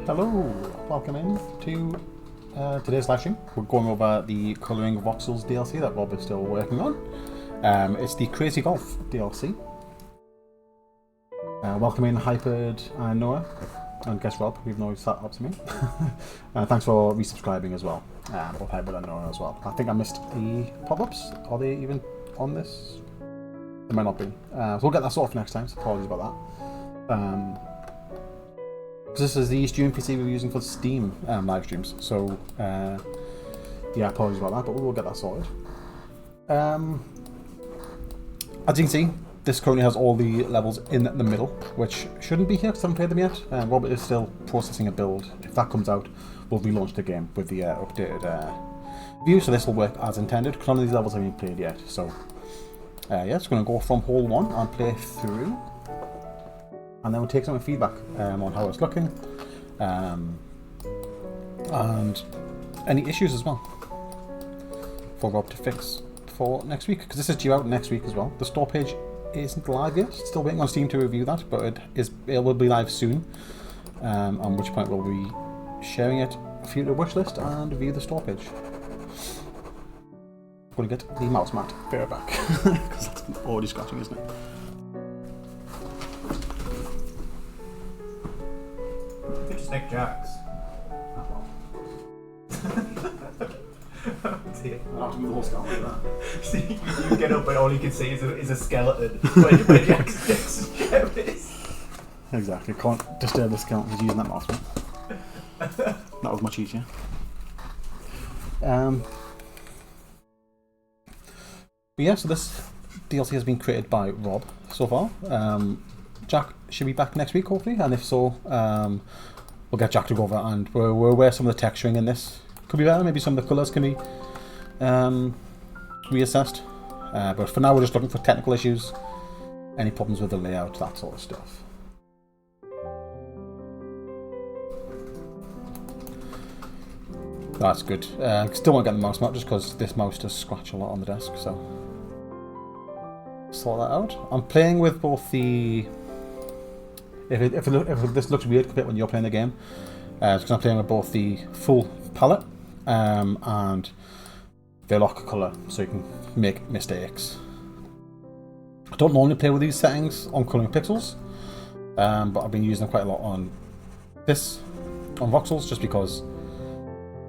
Hello, welcome in to today's live stream. We're going over the Colouring Voxels DLC that Rob is still working on. It's the Crazy Golf DLC. Welcome in Hypered and Noah, and guess Rob, even though he sat up to me. Thanks for resubscribing as well, both Hypered and Noah as well. I think I missed the pop-ups. Are they even on this? They might not be. So we'll get that sorted for next time, so apologies about that. This is the stream PC we're using for Steam live streams, so yeah, apologies about that, but we will get that sorted. As you can see, this currently has all the levels in the middle, which shouldn't be here because I haven't played them yet. Robert is still processing a build. If that comes out, we'll relaunch the game with the updated view, so this will work as intended. None of these levels have been played yet, so yeah, it's going to go from hole 1 and play through. And then we'll take some feedback on how it's looking, and any issues as well for Rob to fix for next week, because this is due out next week as well. The store page isn't live yet, still waiting on Steam to review that, but it will be live soon, at which point we'll be sharing it for you to wishlist and view the store page. I'm going to get the mouse mat fair back, because that's already scratching, isn't it? Nick Jacks. See, I'll have to move the whole scalp like that. see, you get up and all you can see is a skeleton where Jack's gem is. Exactly, can't disturb the skeleton who's using that mouse one. That was much easier. But yeah, so this DLC has been created by Rob so far. Jack should be back next week, hopefully, and if so, we'll get Jack to go over and we're aware some of the texturing in this could be better. Maybe some of the colours can be reassessed. But for now, we're just looking for technical issues, any problems with the layout, that sort of stuff. That's good. Still won't get the mouse mat just because this mouse does scratch a lot on the desk, so sort that out. I'm playing with both the. If this looks weird compared when you're playing the game, because I'm playing with both the full palette and the lock color, so you can make mistakes. I don't normally play with these settings on Colouring Pixels, but I've been using them quite a lot on Voxels, just because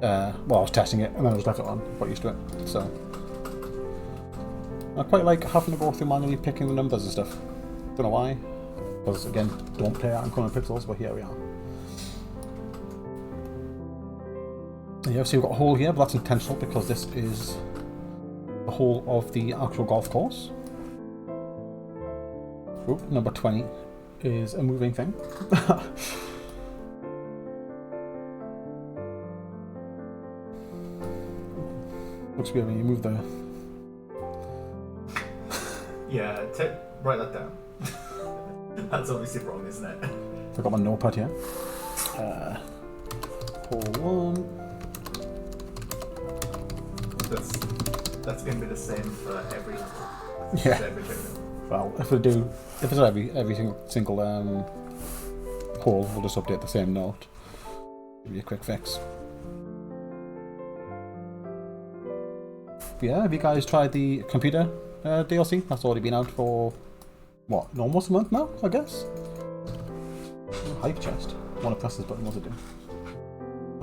well, I was testing it and then I just left it on, got used to it. So I quite like having to go through manually picking the numbers and stuff. Don't know why. Because again, don't play out in Colouring Pixels, but here we are. Yeah, so we've got a hole here, but that's intentional because this is the hole of the actual golf course. Oop, number 20 is a moving thing. Looks weird when you move the. Yeah, write that down. That's obviously wrong, isn't it? I've got my notepad here. Hole 1. That's going to be the same for every level. Yeah. Everything. Well, if it's every single hole, we'll just update the same note. Give you a quick fix. But yeah, have you guys tried the computer DLC? That's already been out for what, almost a month now, I guess? Hype chest. I want to press this button, what's it do?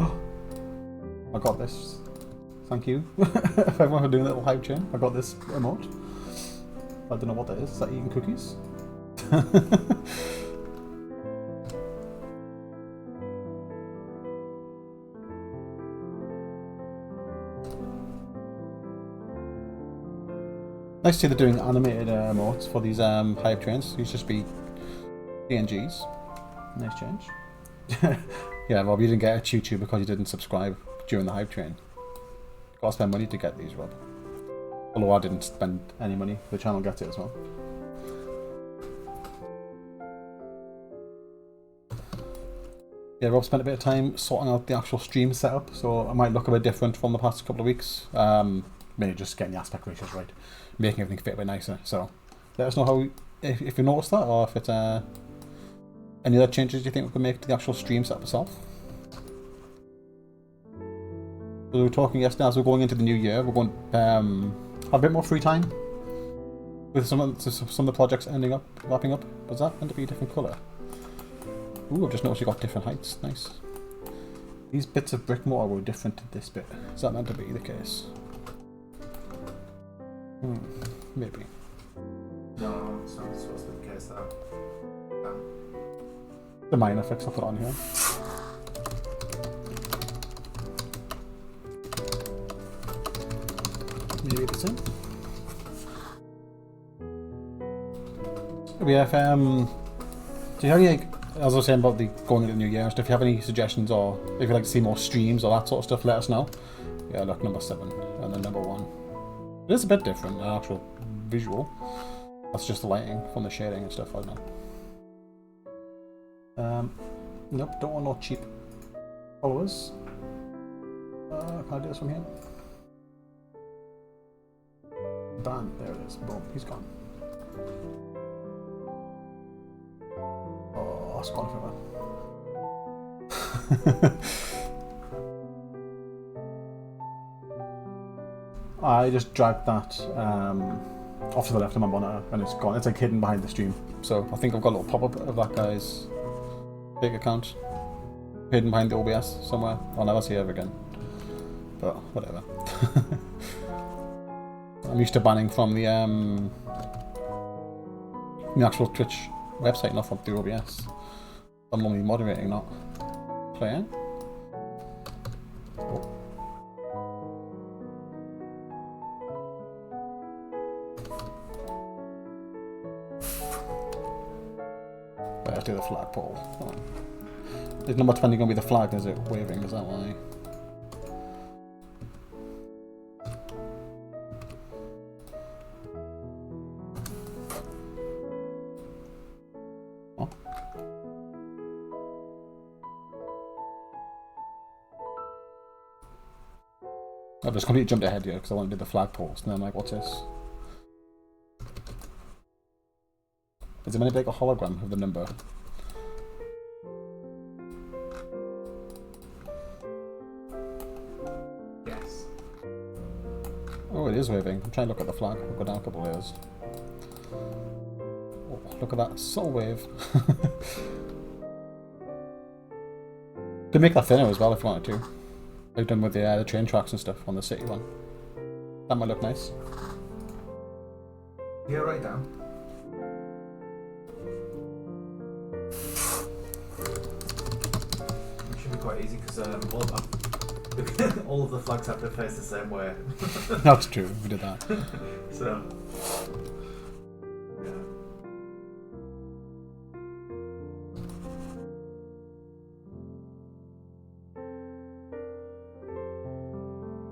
Oh, I got this. Thank you. If everyone doing a little hype chain, I got this emote. I don't know what that is. Is that eating cookies? Nice to see they're doing animated emotes for these hype trains. These just be PNGs. Nice change. Yeah, Rob, you didn't get a choo-choo because you didn't subscribe during the hype train. Gotta spend money to get these, Rob. Although I didn't spend any money, the channel gets it as well. Yeah, Rob spent a bit of time sorting out the actual stream setup, so it might look a bit different from the past couple of weeks. Mainly just getting the aspect ratios right, making everything fit a bit nicer. So let us know how if you noticed that, or if it's any other changes you think we can make to the actual stream setup itself. We were talking yesterday as we're going into the new year, we're going to have a bit more free time with some of the projects wrapping up. Was that meant to be a different colour? Ooh, I've just noticed you got different heights. Nice. These bits of brick mortar were different to this bit. Is that meant to be the case? Maybe. No, it's not supposed to be the case though. No. The minor fix I'll put on here. Maybe the same. We have do you have any, as I was saying about the going into the new year and stuff, if you have any suggestions or if you'd like to see more streams or that sort of stuff, let us know. Yeah, look, number 7 and then number 1. It is a bit different, the actual visual. That's just the lighting from the shading and stuff, I don't know. Nope, don't want no cheap followers. Can I do this from here? Ban, there it is. Boom, he's gone. Oh, it's gone forever. I just dragged that off to the left of my monitor and it's gone. It's like hidden behind the stream. So I think I've got a little pop-up of that guy's big account hidden behind the OBS somewhere. I'll never see it ever again. But whatever. I'm used to banning from the actual Twitch website, not from the OBS. I'm only moderating, not playing. Oh. Let's do the flagpole. Is number 20 going to be the flag? Is it waving? Is that why? I've just completely jumped ahead here because I want to do the flagpoles, and then I'm like, what's this? Is it meant to be like a hologram of the number? Yes. Oh, it is waving. I'm trying to look at the flag. I'll go down a couple of layers. Oh, look at that subtle wave. Could make that thinner as well if you wanted to. Like done with the train tracks and stuff on the city one. That might look nice. Yeah, right down. It should be quite easy because all of the flags have to face the same way. That's true, we did that. So, yeah.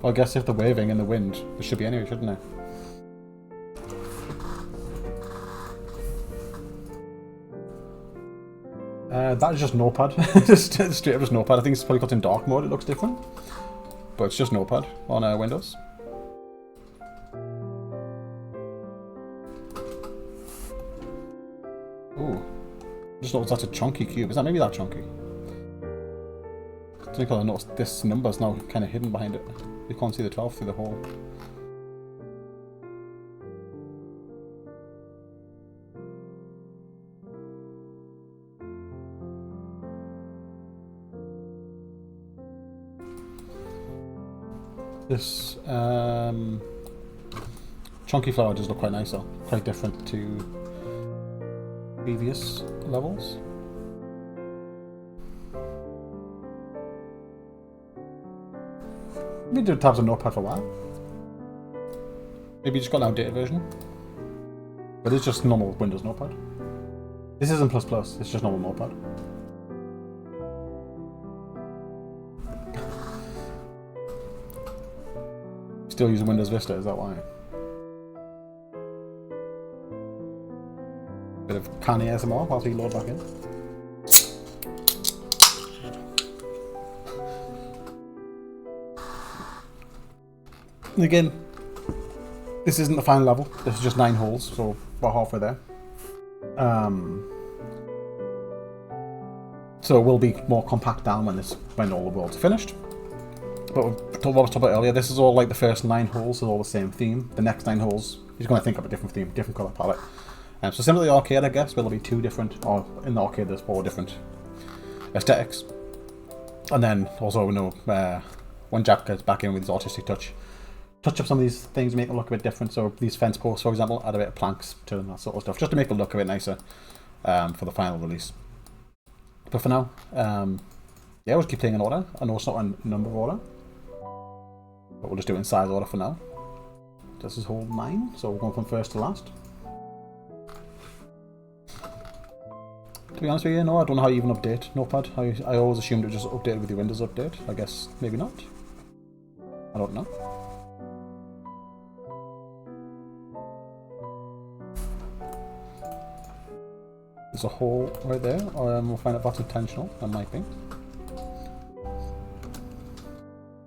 Well, I guess if the waving and the wind, there should be anyway, shouldn't there? That is just Notepad. Just straight up just Notepad. I think it's probably got in dark mode, it looks different. But it's just Notepad on Windows. Ooh. Just noticed that's a chunky cube. Is that maybe that chunky? I think I noticed this number's now kind of hidden behind it. You can't see the 12 through the hole. This chunky flower does look quite nice though. Quite different to previous levels. Maybe do tabs on Notepad for a while. Maybe you just got an outdated version. But it's just normal Windows Notepad. This isn't ++, it's just normal Notepad. Still using Windows Vista, is that why? Bit of canny ASMR whilst we load back in. And again, this isn't the final level. This is just 9 holes, so we're halfway there. So it will be more compact down when all the worlds are finished. But what I was talking about earlier, this is all like the first 9 holes is all the same theme. The next 9 holes, he's going to think of a different theme, different colour palette. So similar to the arcade, I guess, where there'll be 2 different, or in the arcade there's 4 different aesthetics. And then also we know when Jack gets back in with his artistic touch up some of these things, make them look a bit different. So these fence posts, for example, add a bit of planks to them, that sort of stuff, just to make them look a bit nicer for the final release. But for now, yeah, we'll just keep playing in order. I know it's not in number order, but we'll just do it in size order for now. This is hole 9, so we're going from first to last. To be honest with you, no, I don't know how you even update Notepad. I always assumed it just updated with the Windows update. I guess maybe not. I don't know. There's a hole right there. We'll find out if that's intentional. That might be.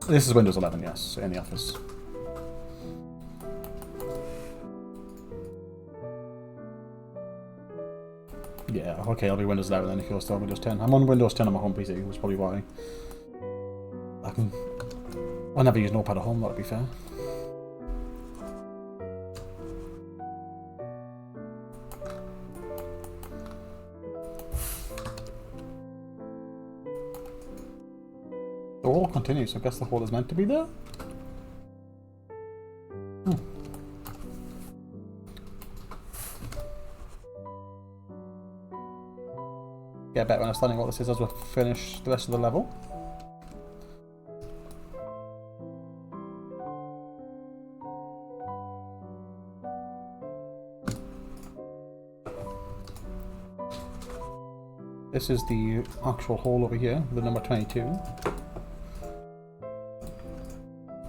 This is Windows 11, yes, in the office. Yeah, okay, I'll be Windows 11 then if you're still Windows 10. I'm on Windows 10 on my home PC, which is probably why. I never use Notepad at home, that'd be fair. The hole continues, so I guess the hole is meant to be there. Get a better understanding what this is as we finish the rest of the level. This is the actual hole over here, the number 22.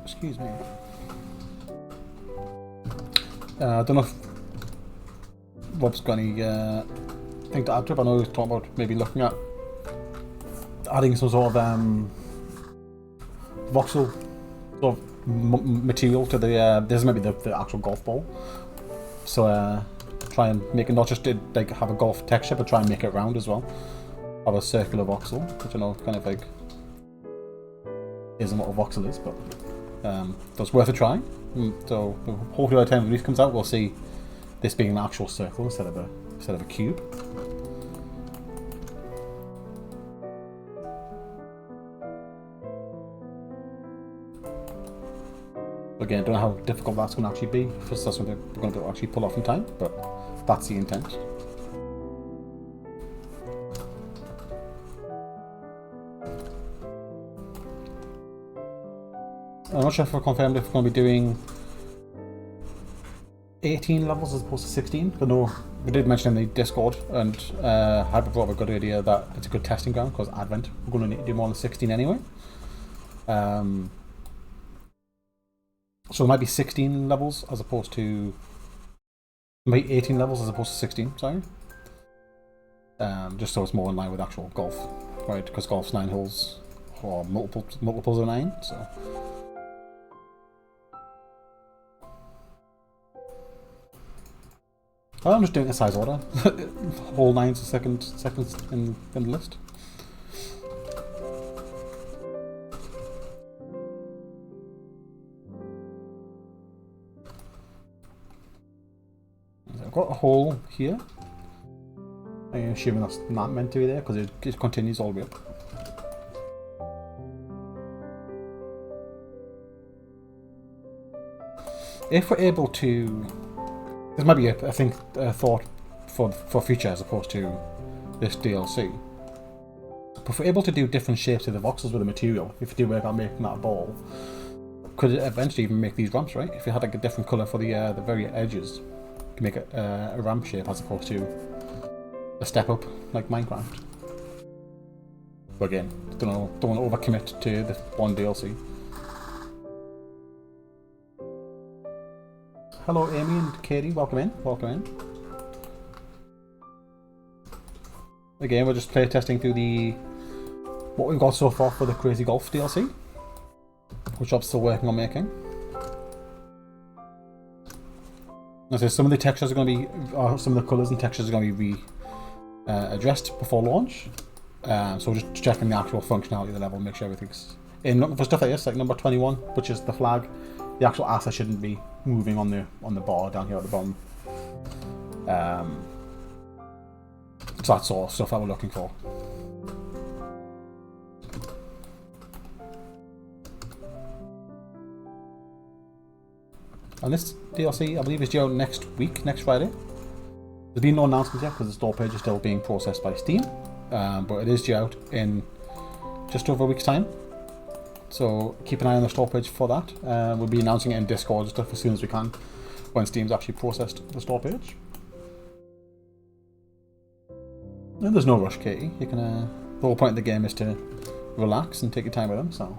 Excuse me. I don't know if Rob's got any thing to add to it. I know he was talking about maybe looking at adding some sort of voxel sort of material to the this is maybe the actual golf ball. So try and make it not just like have a golf texture, but try and make it round as well. Have a circular voxel, which I know kind of like isn't what a voxel is, but that's worth a try. So hopefully by the time the release comes out, we'll see this being an actual circle instead of a cube. Again, I don't know how difficult that's going to actually be, if that's something we're going to actually pull off in time, but that's the intent. I'm not sure if we're confirmed if we're going to be doing 18 levels as opposed to 16. I know we did mention in the Discord, and Hyper brought up a good idea that it's a good testing ground because Advent, we're going to need to do more than 16 anyway. So it might be 16 levels as opposed to... Maybe 18 levels as opposed to 16, sorry. Just so it's more in line with actual golf, right? Because golf's 9 holes, or multiples of 9, so... I'm just doing a size order. Hole 9's the second in the list. I've got a hole here. I'm assuming that's not meant to be there because it continues all the way up. If we're able to... This might be a thought for future as opposed to this DLC. But if we're able to do different shapes to the voxels with the material, if you do work on making that ball, could it eventually even make these ramps, right? If you had like a different colour for the very edges, you could make it a ramp shape as opposed to a step up like Minecraft. But again, don't want to overcommit to the one DLC. Hello Amy and Katie, welcome in, welcome in. Again, we're just play testing through what we've got so far for the Crazy Golf DLC, which I'm still working on making. As I say, some of the textures are going to be, some of the colours and textures are going to be addressed before launch. So we're just checking the actual functionality of the level, make sure everything's in looking for stuff like this, like number 21, which is the flag. The actual asset shouldn't be moving on the bar down here at the bottom. So that's all stuff that we're looking for. And this DLC, I believe, is due out next week, next Friday. There's been no announcements yet because the store page is still being processed by Steam, but it is due out in just over a week's time. So keep an eye on the store page for that. We'll be announcing it in Discord and stuff as soon as we can when Steam's actually processed the store page. And there's no rush, Katie. You can. The whole point of the game is to relax and take your time with them. So.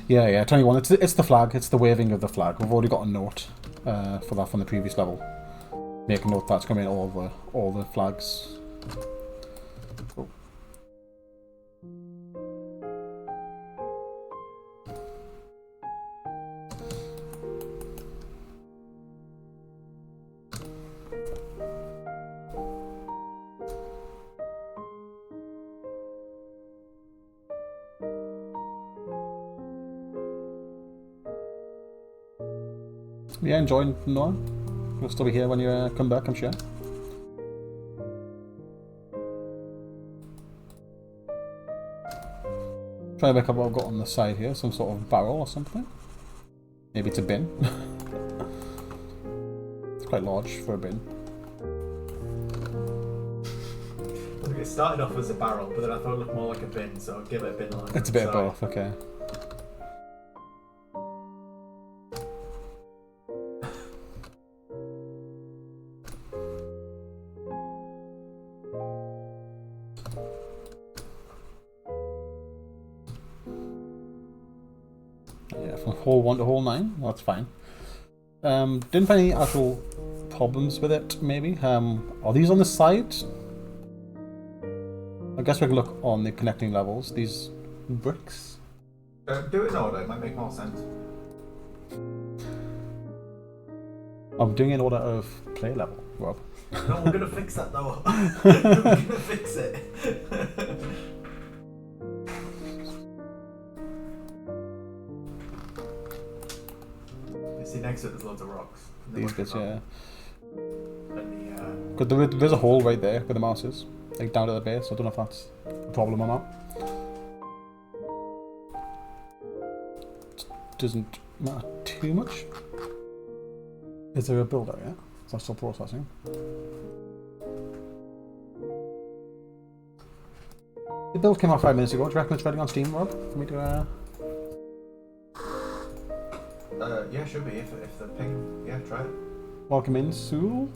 Yeah, 21. It's the flag. It's the waving of the flag. We've already got a note for that from the previous level. Make a note that's coming in all the flags. Oh. Yeah, enjoying Noah. We'll still be here when you come back, I'm sure. Try to look up what I've got on the side here, some sort of barrel or something. Maybe it's a bin. It's quite large for a bin. It started off as a barrel, but then I thought it looked more like a bin, so I'll give it a bin line. It's a bit of both, okay. Hole 1 to hole 9, well, that's fine. Didn't find any actual problems with it, maybe. Are these on the side? I guess we can look on the connecting levels. These bricks? Do it in order, it might make more sense. I'm doing it in order of play level, Rob. No, we're gonna fix that though. We're gonna fix it. See, next to it there's loads of rocks. These bits, yeah. And there's a hole right there where the mouse is, like down to the base. I don't know if that's a problem or not. Doesn't matter too much. Is there a builder yet? Is that still processing? The build came out 5 minutes ago. Do you reckon it's ready on Steam, Rob? For me to yeah, should be if the ping. Yeah, try it. Welcome in, Sulep?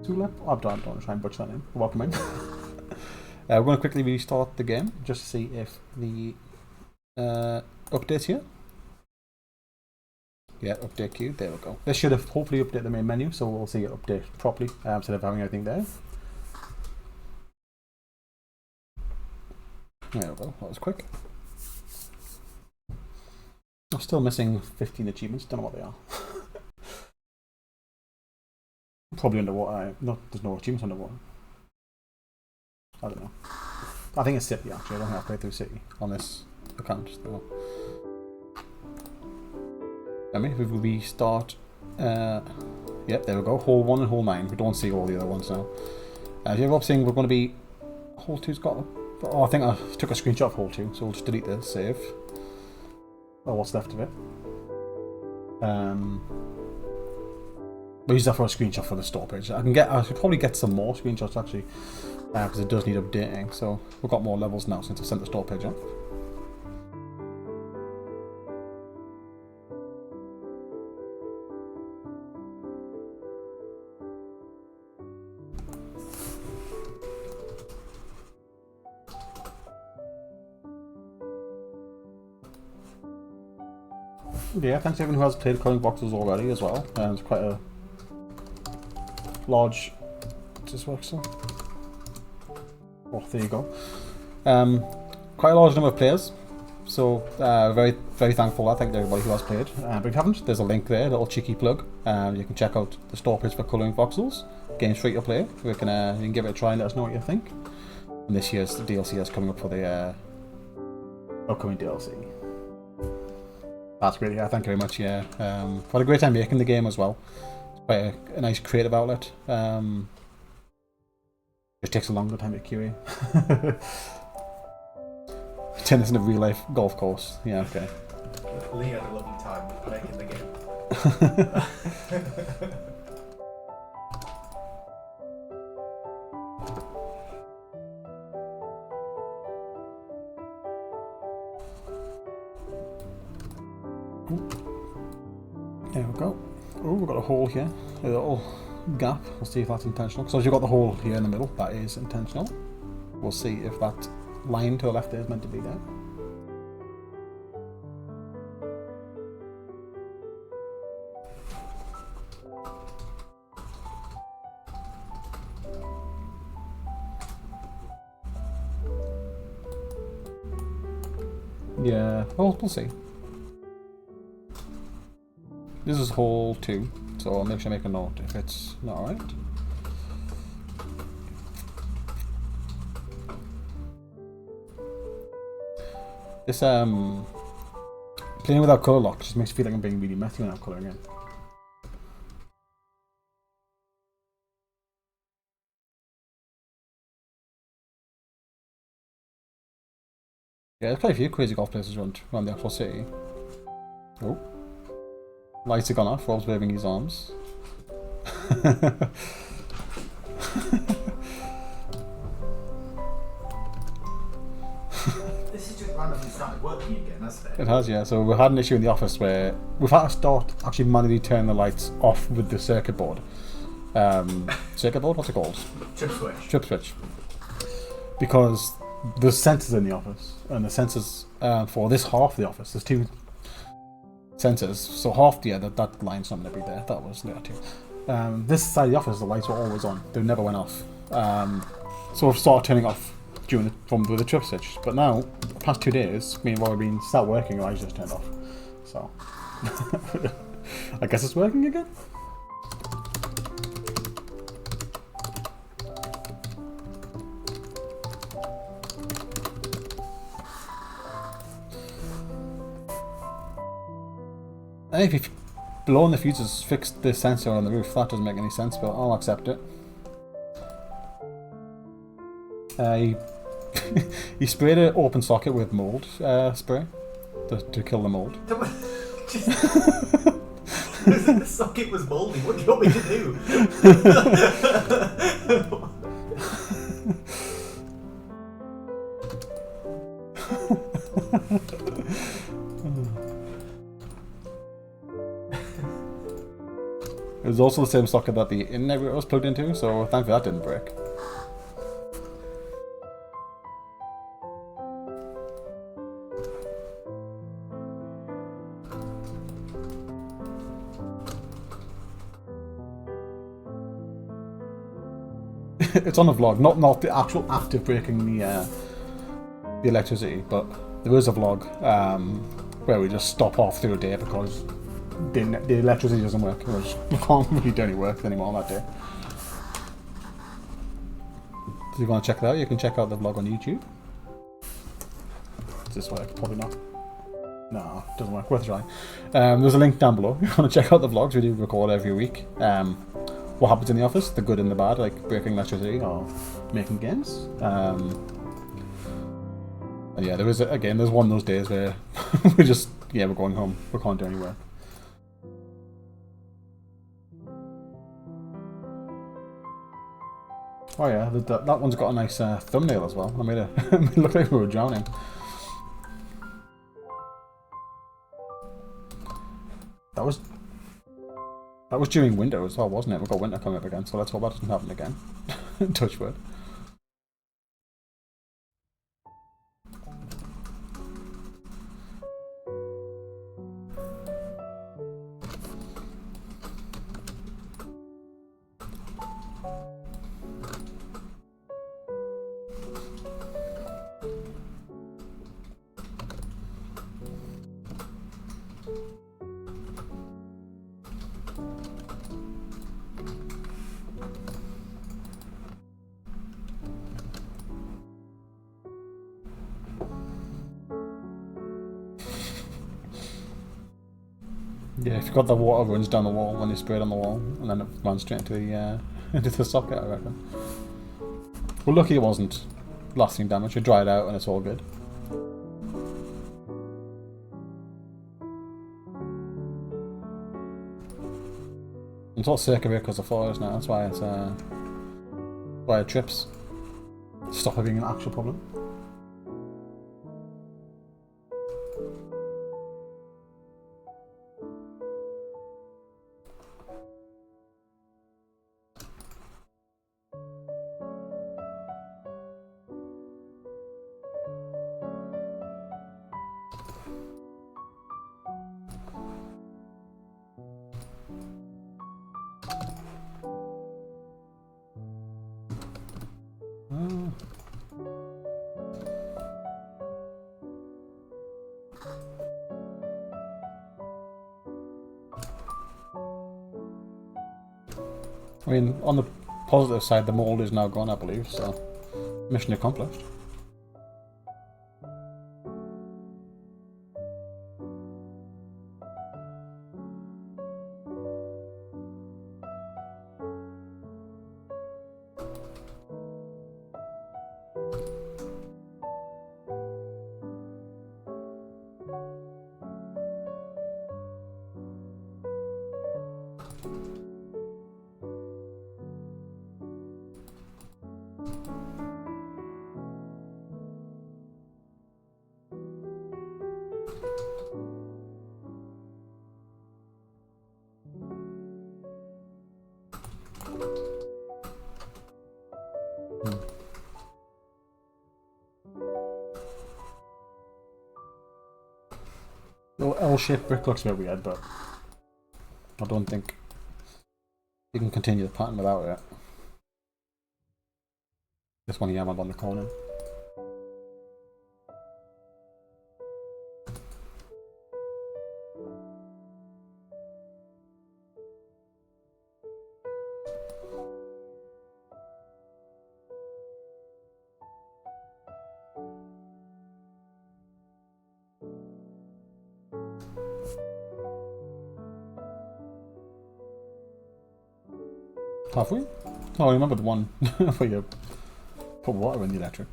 Oh, I don't want to try and butcher that name. Welcome in. We're going to quickly restart the game just to see if the updates here. Yeah, update queue. There we go. This should have hopefully updated the main menu, so we'll see it update properly instead of having everything there. There we go. That was quick. I'm still missing 15 achievements. Don't know what they are. Probably underwater. No, there's no achievements underwater. I don't know. I think it's City actually. I don't think I played through City on this account. So. I mean, if we restart. Yep, there we go. Hole 1 and hole 9. We don't see all the other ones now. Yeah, Rob saying we're going to be. Hole 2's got. Oh, I think I took a screenshot of hole 2, so we'll just delete the save. Or what's left of it. We'll use that for a screenshot for the store page. I should probably get some more screenshots actually, because it does need updating. So we've got more levels now since I sent the store page off. Yeah, thanks to everyone who has played Coloring Voxels already as well. It's quite a large. Does this work still? Oh, there you go. Quite a large number of players. So very, very thankful. I thank everybody who has played. But if you haven't, there's a link there, a little cheeky plug. You can check out the store page for Coloring Voxels game's free to play. You can give it a try and let us know what you think. And this year's DLC is coming up for the upcoming DLC. That's great. Yeah, thank you very much. Yeah, had a great time making the game as well. It's quite a nice creative outlet. It takes a longer time to QA. Turn this into a real life golf course. Yeah, okay. Lee had a lovely time making the game. There we go. Oh, we've got a hole here. A little gap. We'll see if that's intentional. So as you've got the hole here in the middle, that is intentional. We'll see if that line to the left there is meant to be there. Yeah, well, we'll see. This is hole 2, so I'll make sure I make a note if it's not right. This playing without colour lock just makes me feel like I'm being really messy when I'm colouring in. Yeah, there's quite a few crazy golf places around the actual city. Oh. Lights have gone off, Rob's waving his arms. This is just randomly started working again, hasn't it? It has, yeah. So we had an issue in the office where we've had to start actually manually turning the lights off with the circuit board. Circuit board? What's it called? Chip switch. Chip switch. Because there's sensors in the office, and the sensors for this half of the office, there's 2 sensors. So half, yeah, that line's not going to be there. That was there too. This side of the office, the lights were always on. They never went off. So we've started turning off from the trip switch. But now, the past 2 days, me and Roy have been sat working, and lights just turned off. So I guess it's working again. And if you've blown the fuses, fixed the sensor on the roof, that doesn't make any sense, but I'll accept it. He sprayed an open socket with mould spray to kill the mould. The socket was mouldy. What do you want me to do? It was also the same socket that the internet router was plugged into, so thankfully that didn't break. It's on a vlog, not the actual after breaking the electricity, but there is a vlog where we just stop off through a day because the electricity doesn't work. We can't really do any work anymore that day. If you want to check that out, you can check out the vlog on YouTube. Does this work? Probably not. No, it doesn't work. Worth trying. There's a link down below if you want to check out the vlogs. We do record every week. What happens in the office, the good and the bad, like breaking electricity or making games. And yeah, there's one of those days where we're going home. We can't do any work. Oh yeah, that one's got a nice thumbnail as well. I made it look like we were drowning. That was during winter as well, wasn't it? We've got winter coming up again, so let's hope that doesn't happen again. Touch wood. Yeah, if you've got the water runs down the wall when you spray it on the wall, and then it runs straight into the into the socket, I reckon. Well, lucky it wasn't lasting damage. You dry it out and it's all good. It's all circular because of fires now. That's why it's why it trips. Stop it being an actual problem. I mean, on the positive side, the mold is now gone, I believe, so mission accomplished. The L-shaped brick looks a bit weird, but I don't think you can continue the pattern without it. This one here I'm on the corner. Have we? Oh, I remember the one where you put water in the electric.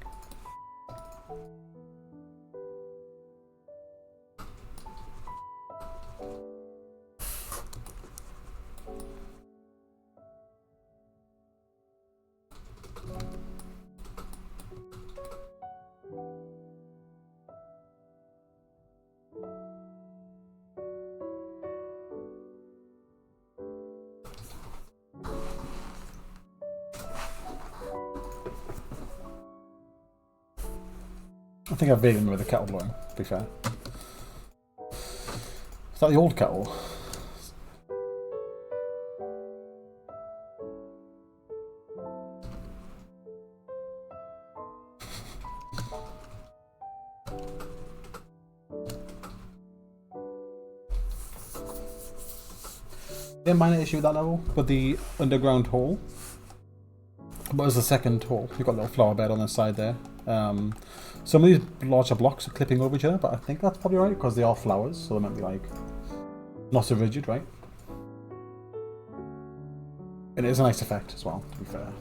I think I vaguely remember the kettle blowing, to be fair. Is that the old kettle? Yeah, minor issue with that level, but the underground hole. But as the second hole, you've got a little flower bed on the side there. Some of these larger blocks are clipping over each other, but I think that's probably right because they are flowers, so they might be like not so rigid, right? It is a nice effect as well, to be fair.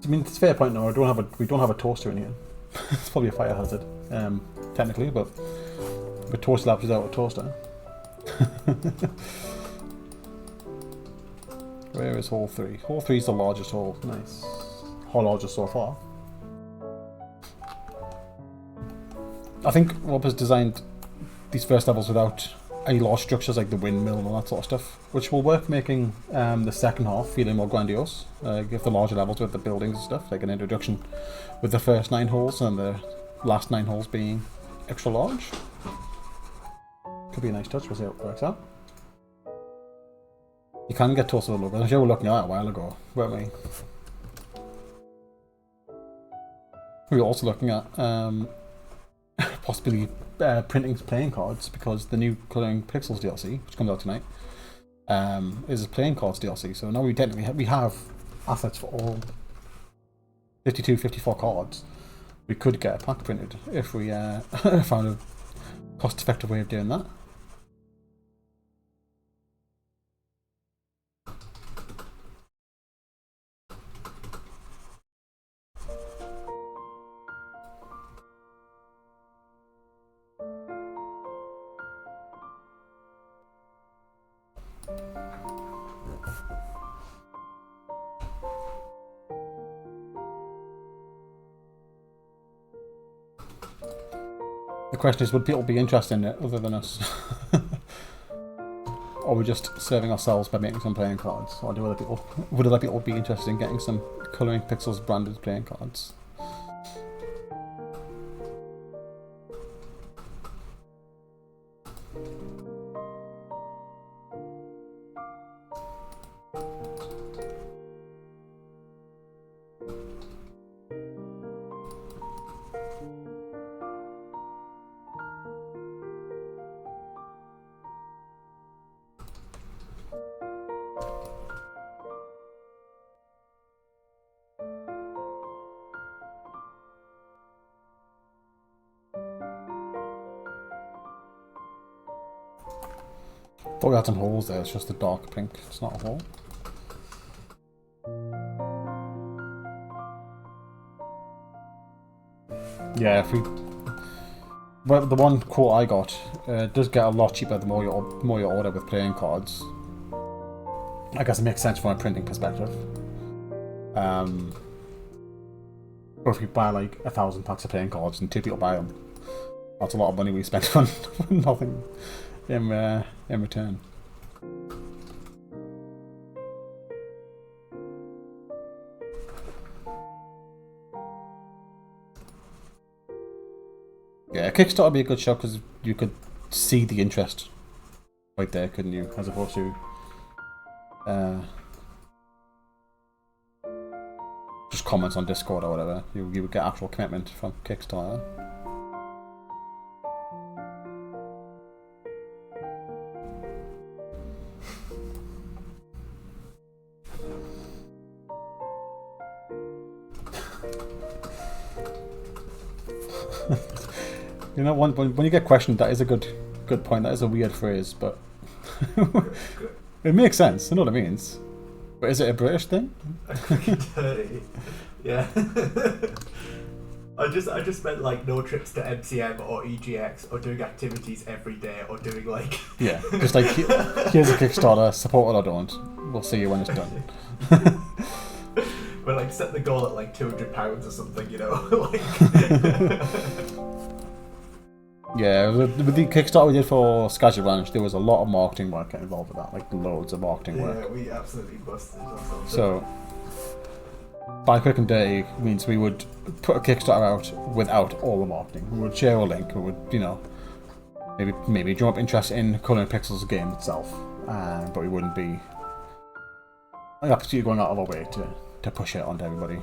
I mean, it's a fair point now. We don't have a toaster in here. It's probably a fire hazard, technically, but ToastieLabs without a toaster. Where is hole 3? Hole 3 is the largest hole. Nice. Hole largest so far. I think Rob has designed these first levels without any large structures like the windmill and all that sort of stuff, which will work making the second half feeling more grandiose. Give the larger levels with the buildings and stuff, like an introduction with the first 9 holes and the last 9 holes being extra large. Could be a nice touch, we'll see how it works out. You can get toasted logos. I'm sure we were looking at that a while ago, weren't we? We were also looking at possibly printing playing cards, because the new Colouring Pixels DLC, which comes out tonight, is a playing cards DLC. So now we technically we have assets for all 52, 54 cards, we could get a pack printed if we found a cost-effective way of doing that. The question is, would people be interested in it other than us? Or are we just serving ourselves by making some playing cards? Or would other people be interested in getting some Colouring Pixels branded playing cards? Thought we had some holes there, it's just a dark pink, it's not a hole. Yeah, if we... Well, the one quote I got does get a lot cheaper the more you order with playing cards. I guess it makes sense from a printing perspective. But if we buy like 1,000 packs of playing cards and 2 people buy them, that's a lot of money we spent on nothing in return. Yeah, Kickstarter would be a good show because you could see the interest right there, couldn't you? As opposed to just comments on Discord or whatever. You would get actual commitment from Kickstarter. You know, when you get questioned, that is a good point. That is a weird phrase, but it makes sense. I know what it means. But is it a British thing? Dirty. Yeah. I just meant like no trips to MCM or EGX or doing activities every day or doing like yeah, just like here's a Kickstarter, support it or don't. We'll see you when it's done. But like set the goal at like £200 or something, you know, like. Yeah, with the Kickstarter we did for Skagit Ranch, there was a lot of marketing work involved with that, like loads of marketing work. Yeah, we absolutely busted ourselves. So, by quick and dirty means we would put a Kickstarter out without all the marketing. We would share a link, we would, you know, maybe drum up interest in Colouring Pixels game itself, but we wouldn't be like, absolutely going out of our way to push it onto everybody.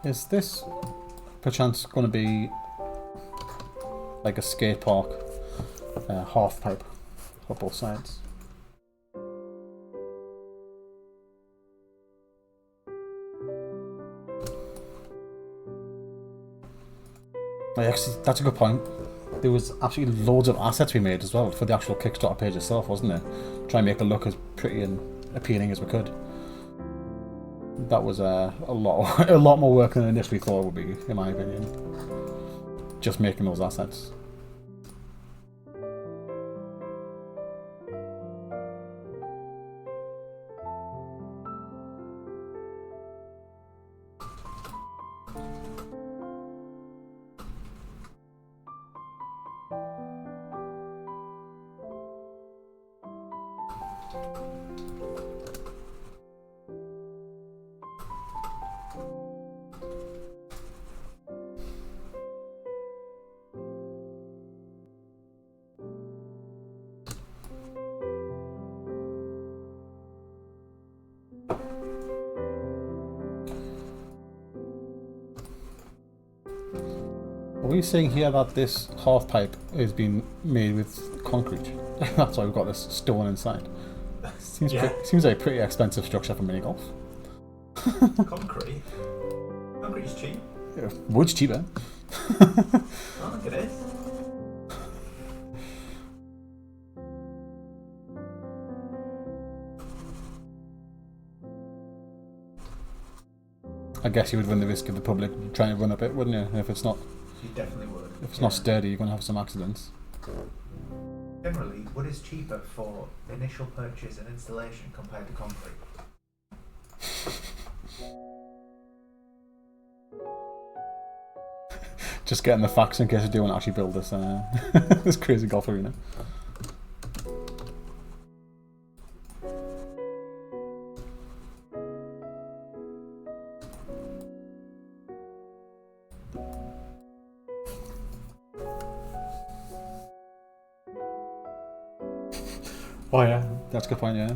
Is this perchance going to be like a skate park half pipe on both sides? Actually, that's a good point. There was absolutely loads of assets we made as well for the actual Kickstarter page itself, wasn't there? Try and make it look as pretty and appealing as we could. That was a lot more work than I initially thought it would be, in my opinion. Just making those assets. Are we saying here that this half pipe is being made with concrete? That's why we've got this stone inside. Seems Yeah. seems like a pretty expensive structure for mini golf. Concrete. Concrete is cheap. Yeah, wood's cheaper. Oh, look at it. I guess you would run the risk of the public trying to run up it, wouldn't you? If it's not, You definitely would. if it's not sturdy, you're gonna have some accidents. Generally, wood is cheaper for initial purchase and installation compared to concrete. Just getting the facts in case you do want to actually build this this crazy golf arena. Oh yeah, that's a good point. Yeah,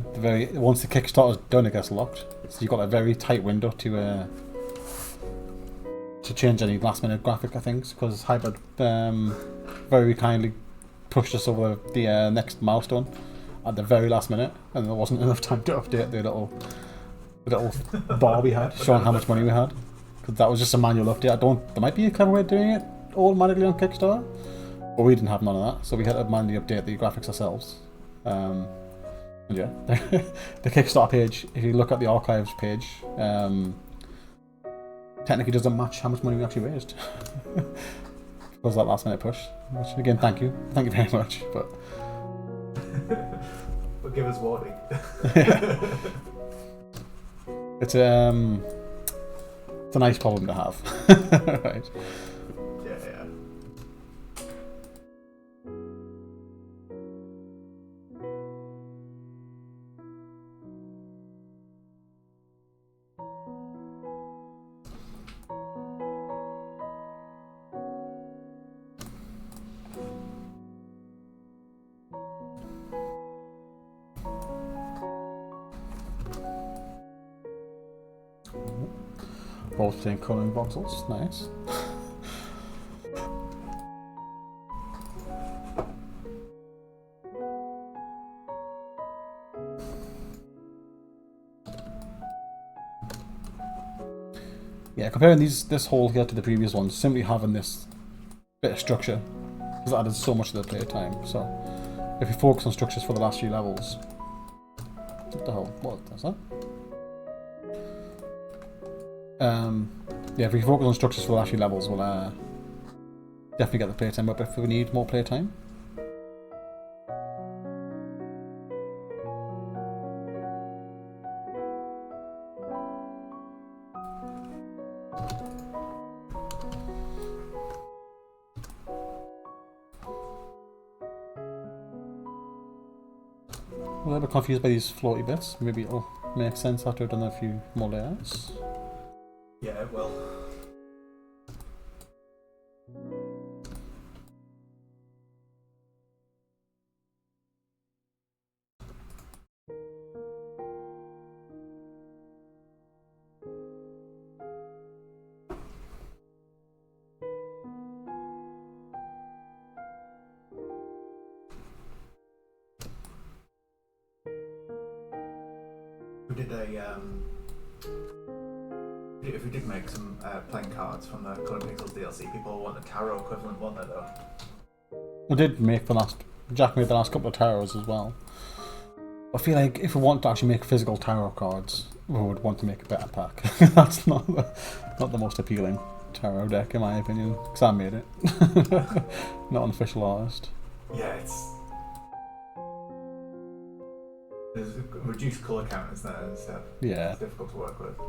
once the Kickstarter's done, it gets locked. So you've got a very tight window to change any last minute graphic, I think, because Hybrid very kindly pushed us over the next milestone at the very last minute, and there wasn't enough time to update the little bar we had showing how much money we had. Because that was just a manual update. There might be a clever way of doing it automatically on Kickstarter, but we didn't have none of that, so we had to manually update the graphics ourselves. And yeah, the Kickstarter page, if you look at the archives page, technically doesn't match how much money we actually raised. Was that last minute push, which again, thank you very much, but give us warning. it's a nice problem to have. Right. Yeah. Both playing coloring voxels, nice. Yeah, comparing this hole here to the previous one, simply having this bit of structure has added so much to the play time. So, if you focus on structures for the last few levels, what the hell? What is that? Yeah, if we focus on structures for the last few levels, we'll definitely get the playtime up if we need more playtime. I'm a little bit confused by these floaty bits. Maybe it'll make sense after I've done a few more layouts. Yeah, it will. We did if we did make some playing cards from the Colour Pixels DLC, people want a tarot equivalent, won't they, though? We did make Jack made the last couple of tarots as well. I feel like if we want to actually make physical tarot cards, we would want to make a better pack. That's not the most appealing tarot deck in my opinion, because I made it. Not an official artist. Yeah, there's reduced colour count, isn't there, and stuff. Yeah. It's difficult to work with.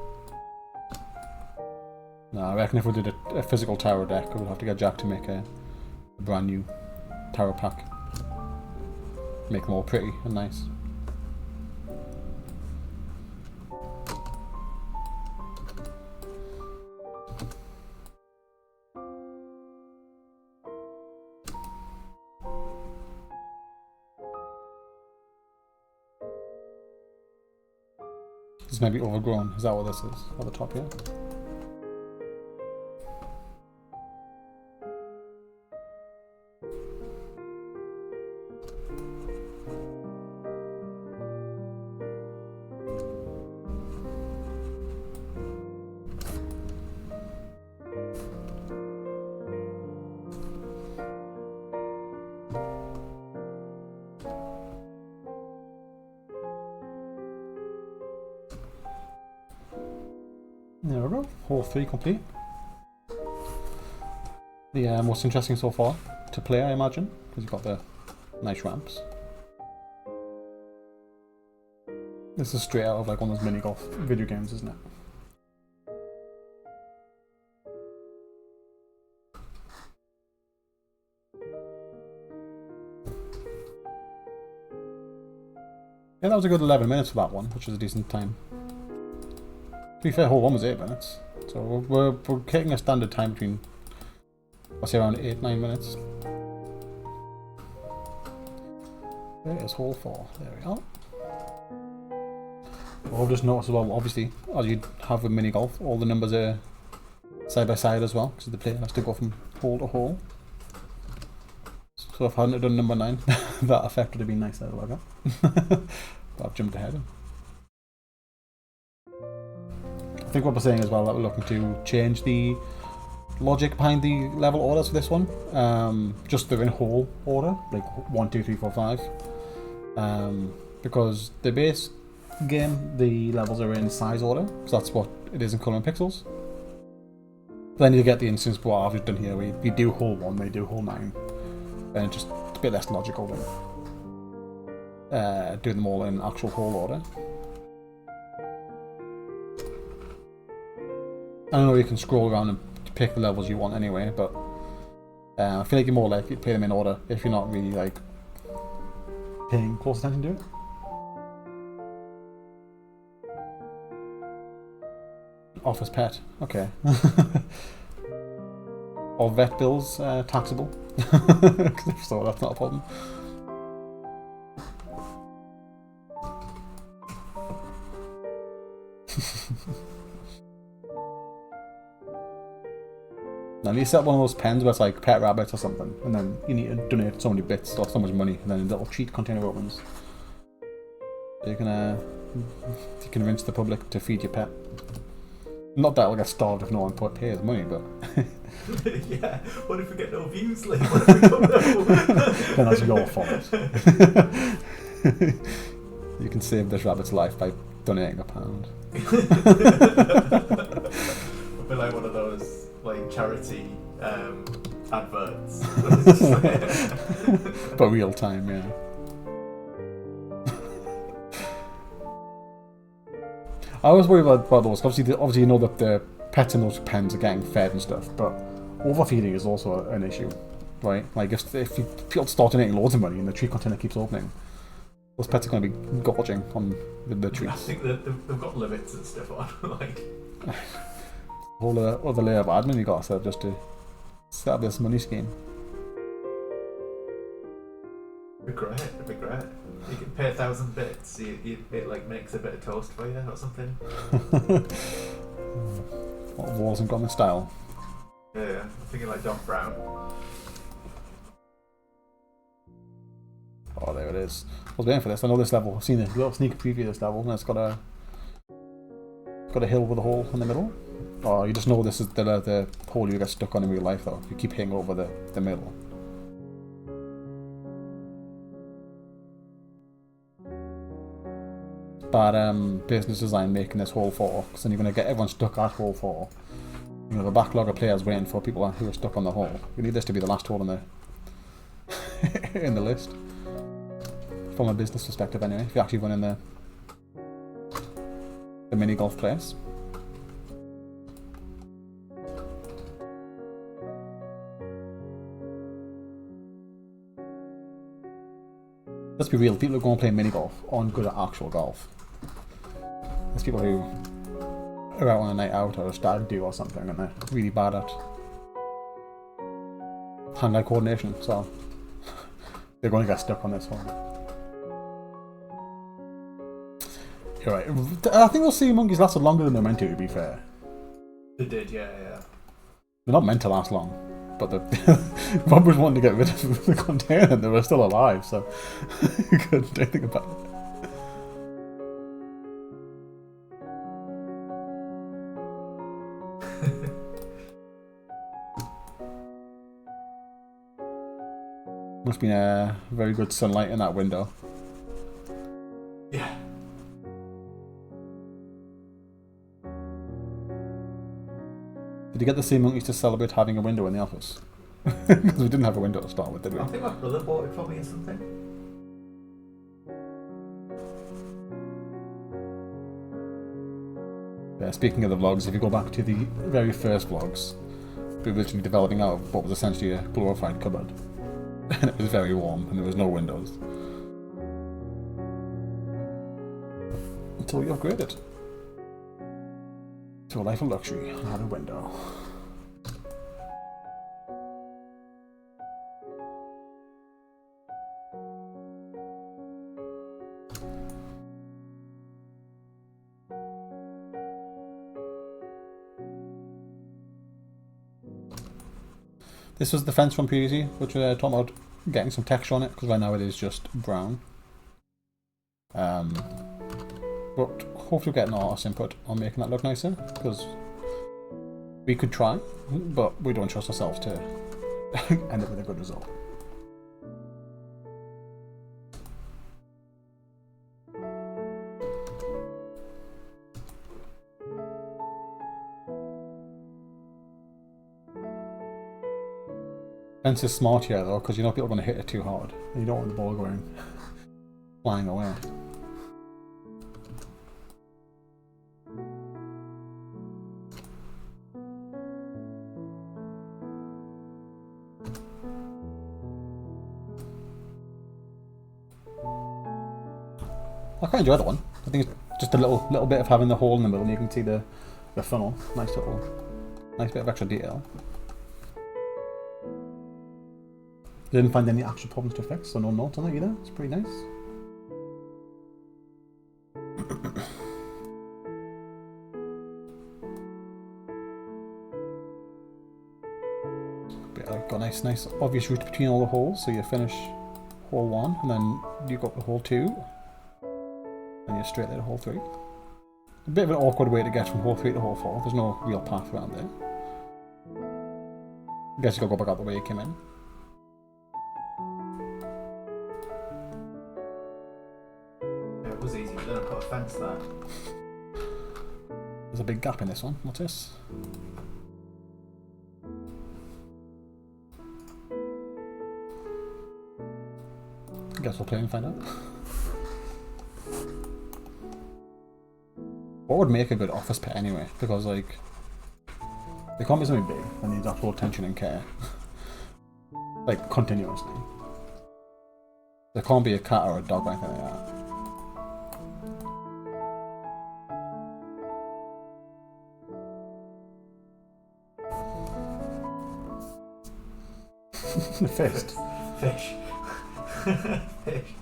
No, I reckon if we did a physical tarot deck, we would have to get Jack to make a brand new tarot pack. Make them all pretty and nice. This may be overgrown. Is that what this is? At the top here? There we go. Hole 3 complete. The most interesting so far to play, I imagine, because you've got the nice ramps. This is straight out of like one of those mini golf video games, isn't it? Yeah, that was a good 11 minutes for that one, which is a decent time. To be fair, hole 1 was 8 minutes. So we're hitting a standard time between, I'll say, around 8-9 minutes. There's hole 4. There we go. I've just noticed as well, obviously, as you'd have with mini golf, all the numbers are side by side as well, because the player has to go from hole to hole. So if I hadn't done number 9, that effect would have been nice there, like that. But I've jumped ahead. I think what we're saying as well, that we're looking to change the logic behind the level orders for this one. Just they're in hole order, like 1, 2, 3, 4, 5. Because the base game, the levels are in size order, because that's what it is in colour and pixels. Then you get the instance what I've just done here, where we do hole 1, they do hole 9. And just a bit less logical than doing them all in actual hole order. I know you can scroll around and pick the levels you want anyway, but I feel like you're more likely to play them in order if you're not really like paying close attention to it. Office pet, okay. Or vet bills taxable? Because if so, that's not a problem. Now you set up one of those pens where it's like pet rabbits or something, and then you need to donate so many bits or so much money, and then a little cheat container opens. So you can convince the public to feed your pet. Not that it'll get starved if no one pays money, but yeah, what if we get no views, Lee? What if we don't know? Then that's your fault. You can save this rabbit's life by donating £1. It'll be like one of those like charity adverts. But real time, yeah. I always worry about those. Obviously, you know that the pets in those pens are getting fed and stuff, but overfeeding is also an issue, right? Like if people start donating loads of money and the treat container keeps opening, those pets are going to be gorging on the treats. I think that they've got limits and stuff on. Like all the other layer of admin you got set up just to set up this money scheme. It'd be great. It'd be great. You can pay 1,000 bits. It like makes a bit of toast for you or something. What, Walls and Gromit style? Yeah, I'm thinking like Doc Brown. Oh, there it is. I was waiting for this. I know this level. I've seen a little sneak preview of this level, and it's got a hill with a hole in the middle. Oh, you just know this is the hole you get stuck on in real life, though. You keep hitting over the middle. Bad business design making this hole 4, because then you're going to get everyone stuck at hole 4. You have a backlog of players waiting for people who are stuck on the hole. You need this to be the last hole in the in the list. From a business perspective anyway, if you actually run in the mini golf place. Let's be real, people who go and play mini golf aren't good at actual golf. There's people who are out on a night out or a stag do or something and they're really bad at hand-eye coordination, so they're going to get stuck on this one. You're right. I think those sea monkeys lasted longer than they're meant to be fair. They did, yeah. They're not meant to last long, but Rob was wanting to get rid of the container and they were still alive, so you couldn't do anything about it. Must have been a very good sunlight in that window. Yeah. Did you get the sea monkeys to celebrate having a window in the office? Because we didn't have a window to start with, did we? I think my brother bought it for me or something. Yeah, speaking of the vlogs, if you go back to the very first vlogs, we were originally developing out what was essentially a glorified cupboard. And it was very warm, and there was no windows. Until we upgraded to a life of luxury and had a window. This was the fence from previously, which we were talking about getting some texture on it, because right now it is just brown. But hopefully we'll get an artist input on making that look nicer, because we could try, but we don't trust ourselves to end up with a good result. Fence is smart here though, because you know people are going to hit it too hard, and you don't want the ball going flying away. I quite enjoy that one. I think it's just a little bit of having the hole in the middle, and you can see the funnel. Nice bit of extra detail. Didn't find any actual problems to fix, so no notes on it either. It's pretty nice. But I've got a nice obvious route between all the holes, so you finish hole 1, and then you go up to hole 2, and you're straight there to hole 3. A bit of an awkward way to get from hole 3 to hole 4. There's no real path around there. I guess you gotta go back out the way you came in. It was easy, but then I put a fence there. There's a big gap in this one. What's this? I guess we'll play and find out. What would make a good office pet anyway? Because like, they can't be something big that needs actual attention and care. Like continuously. There can't be a cat or a dog or anything like that. The fist. Fish. Fish.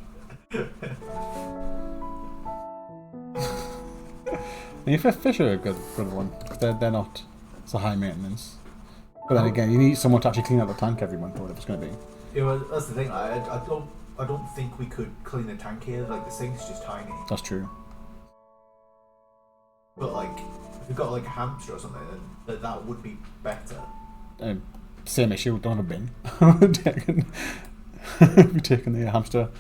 Fish are a good one. They're not so high maintenance. But then again, you need someone to actually clean out the tank every month or whatever it's going to be. Yeah, well, that's the thing. I don't think we could clean the tank here. Like the sink's just tiny. That's true. But like, if you've got like a hamster or something, then that would be better. Same issue. Don't have a bin. We're taking the hamster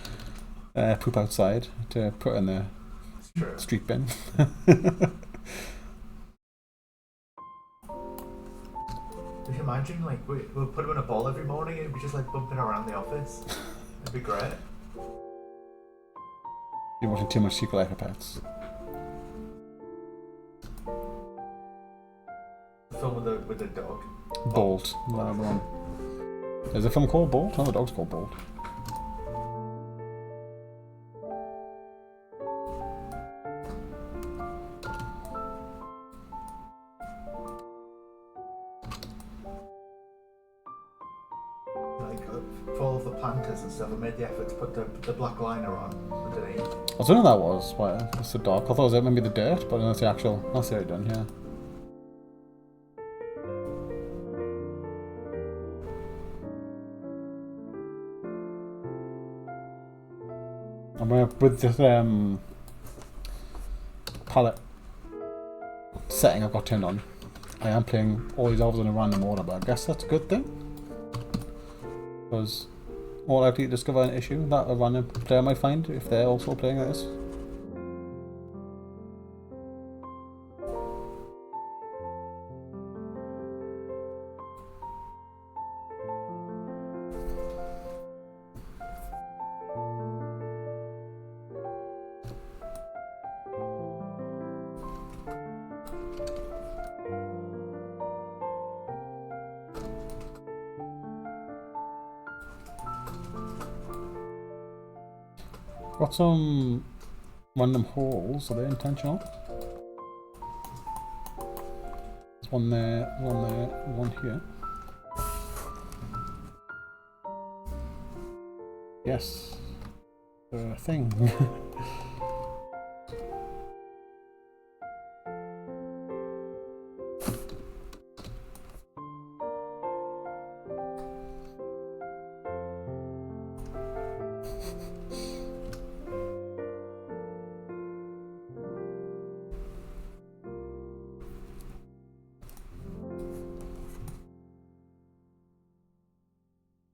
poop outside to put in the street bin. Can you imagine, like, we'll put him in a ball every morning and he'd be just like bumping around the office? It'd be great. You're watching too much Secret Life of Pets. The film with the dog. Bolt. There's a film called Bolt? No, the dog's called Bolt. For all of the planters and stuff, I made the effort to put the black liner on underneath. I don't know what that was. Why it's so dark. I thought it was maybe the dirt, but that's the actual. That's already done. Yeah. And with this palette setting I've got turned on, I am playing all these levels in a random order, but I guess that's a good thing. Because more likely to discover an issue that a random player might find if they're also playing like this. Got some random holes. Are they intentional? There's one there, one here. Yes. The thing.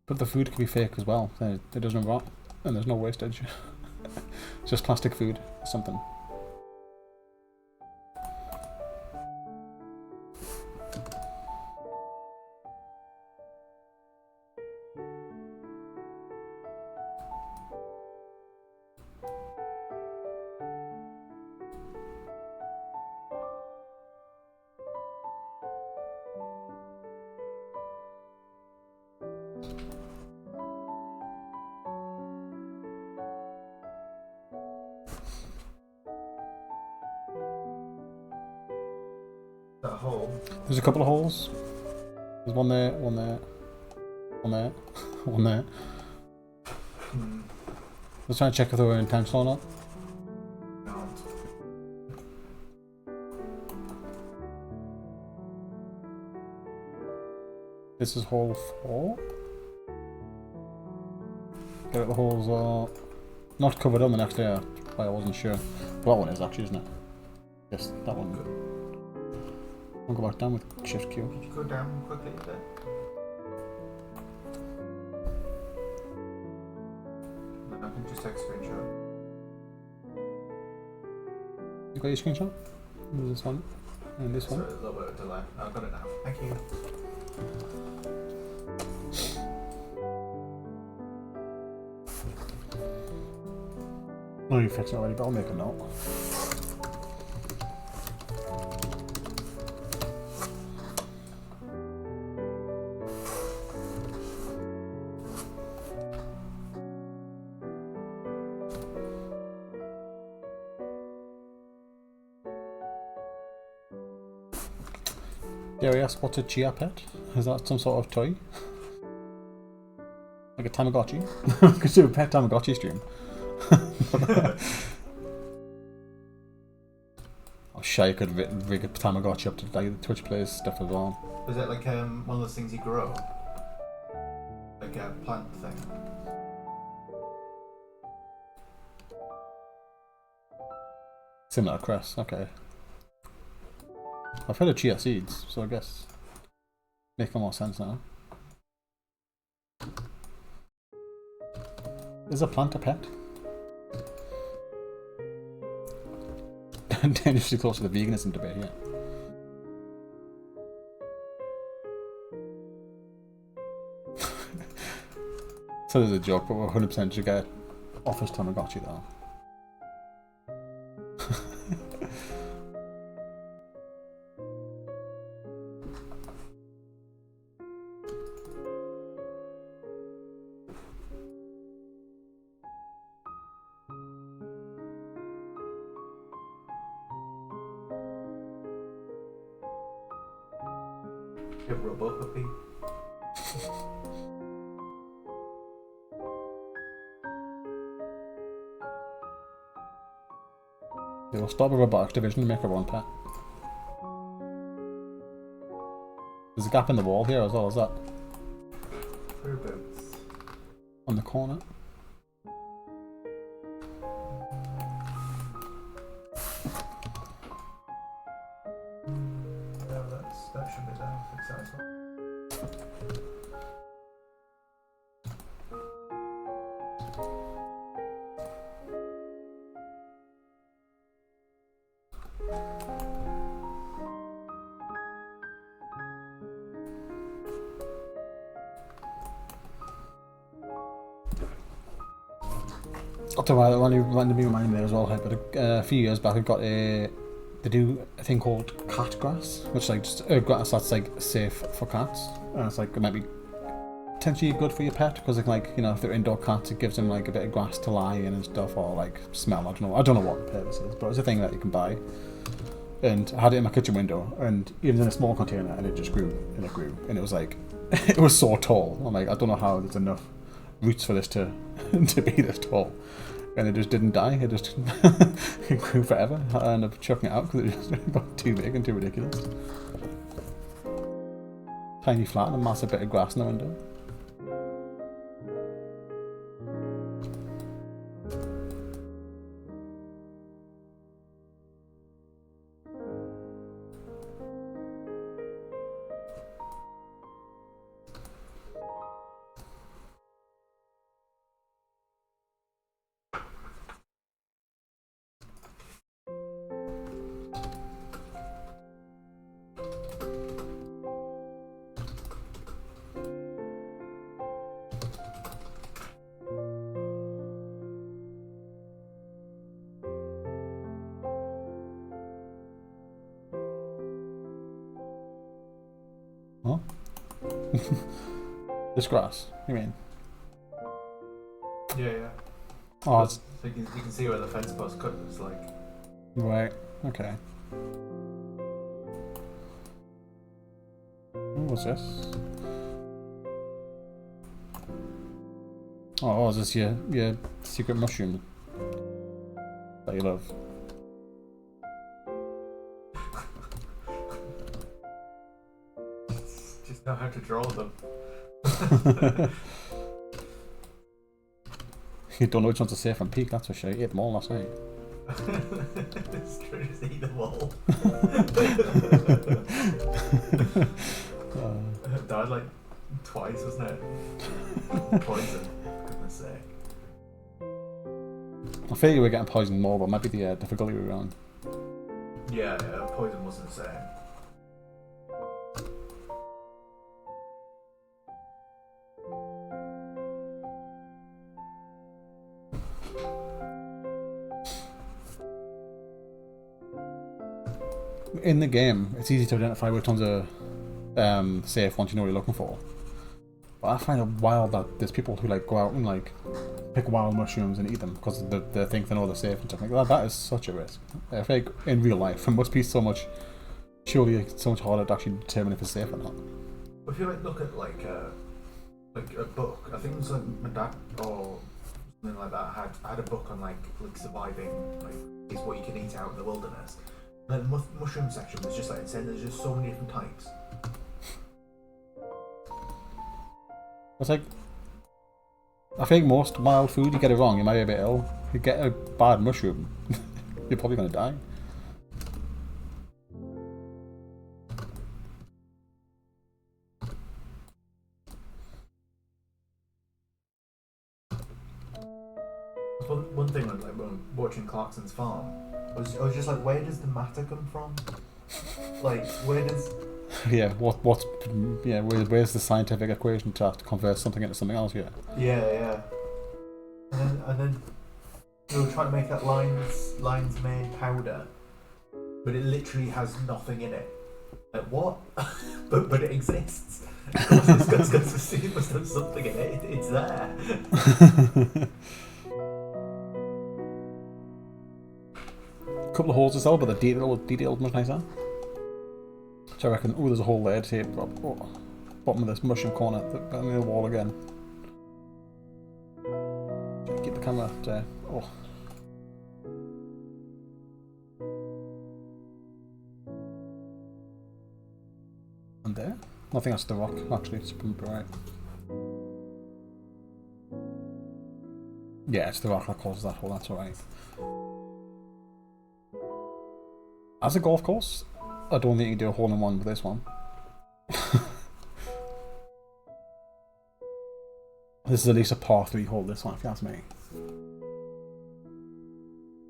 But the food can be fake as well. It doesn't rot, and there's no wastage. It's just plastic food or something. That hole. There's a couple of holes. There's one there, one there, one there, one there. Let's try and check if they were intentional or not. This is hole 4. Get the holes are not covered on the next layer. I wasn't sure. Well, that one is actually, isn't it? Yes, that one. Good. I'll go back down with Shift Q. Could you go down quickly a bit? I can just take a screenshot. You got your screenshot? There's this one and this one. Sorry, a little bit of delay. I've got it now. Thank you. No, you fixed it already, but I'll make a note. There we are, spotted chia pet. Is that some sort of toy? Like a Tamagotchi? I could do a pet Tamagotchi stream. I'm sure you could rig a Tamagotchi up to like the Twitch Plays stuff as well. Was it like one of those things you grow? Like a plant thing? Similar to cress, okay. I've heard of chia seeds, so I guess make more sense now. Is a plant a pet? Dangerously close to the veganism debate here. So there's a joke, but we're 100% should get Office Tamagotchi though. Robo-puppy. You'll stop a robotics division and make our own pet. There's a gap in the wall here as well, is that? Whereabouts? On the corner. That should be there. Fix that as well. I'll tell you what, one randomly reminded me as well, but a few years back I got they do a thing called cat grass, which is like just grass that's like safe for cats. And it's like it might be potentially good for your pet because, like, you know, if they're indoor cats, it gives them like a bit of grass to lie in and stuff, or like smell. I don't know what the purpose is, but it's a thing that you can buy. And I had it in my kitchen window, and even in a small container, and it just grew and it grew, and it was like, it was so tall. I'm like, I don't know how there's enough roots for this to to be this tall, and it just didn't die. It just it grew forever. I ended up chucking it out because it just got too big and too ridiculous. Tiny flat and a massive bit of grass in the window. Huh? This grass, you mean? Yeah, yeah. Oh, it's... So you can see where the fence post cut is like. Right, okay. What's this? Oh, is this your secret mushroom that you love? Just know how to draw them. You don't know which one's a safe and peak, that's for sure. You ate them all last night. It's true, just eat them all. Died like twice, wasn't it? Poison, goodness sake. I feel you were getting poisoned more, but maybe the difficulty we were on. Yeah, poison wasn't the same. In the game, it's easy to identify which ones are safe once you know what you're looking for. But I find it wild that there's people who like go out and like pick wild mushrooms and eat them because they think they know they're safe and stuff like that. That is such a risk. I think in real life, it must be surely it's so much harder to actually determine if it's safe or not. If you like look at like a book, I think it was like my dad or something like that had a book on like surviving, like is what you can eat out in the wilderness. And the mushroom section was just like insane. There's just so many different types. It's like, I think most wild food, you get it wrong, you might be a bit ill. If you get a bad mushroom, you're probably going to die. One thing like when watching Clarkson's farm, I was just like, where does the matter come from? Like, where does... Yeah, where's the scientific equation to have to convert something into something else? Yeah. And then they were trying to make that lion's mane powder, but it literally has nothing in it. Like what? but it exists. Because it must have something in it. It's there. A couple of holes as well, but the detailed much nicer. So I reckon, there's a hole there to bottom of this mushroom corner in the wall again. Keep the camera there. Oh. And there? I think that's the rock, actually, it's right. Yeah, it's the rock that causes that hole, that's alright. As a golf course, I don't think you can do a hole-in-one with this one. This is at least a par 3 hole, this one, if you ask me.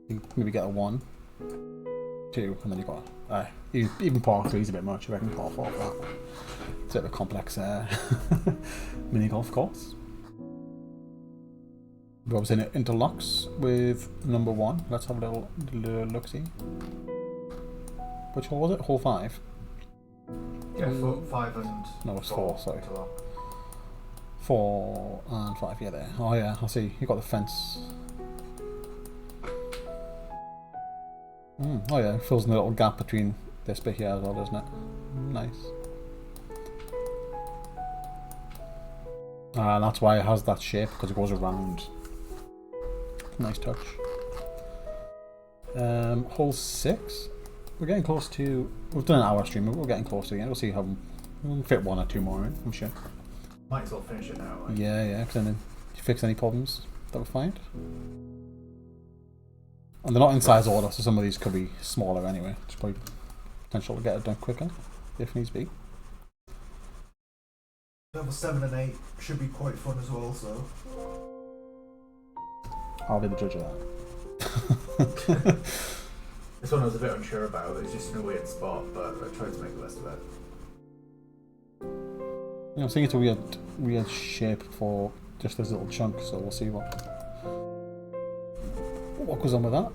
You maybe get a 1, 2, and then you got even par 3 is a bit much. I reckon par 4 for that. It's a bit of a complex mini golf course. We're obviously in interlocks with number 1. Let's have a little look-see. Which hole was it? Hole 5? Yeah, 5 and... No, it's 4, sorry. 4 and 5, yeah, there. Oh yeah, I see. You got the fence. Oh yeah, it fills in the little gap between this bit here as well, doesn't it? Nice. And that's why it has that shape, because it goes around. Nice touch. Hole 6. We're getting close to... We've done an hour stream, but we're getting close to the end. We'll see how... We'll fit 1 or 2 more in, I'm sure. Might as well finish it now. Like. Yeah, because then if you fix any problems that we find. And they're not in size order, so some of these could be smaller anyway. It's probably potential to get it done quicker, if needs be. Level 7 and 8 should be quite fun as well, so... I'll be the judge of that. This one I was a bit unsure about. It's just in a weird spot, but I tried to make the best of it. I'm seeing it's a weird shape for just this little chunk, so we'll see what goes on with that.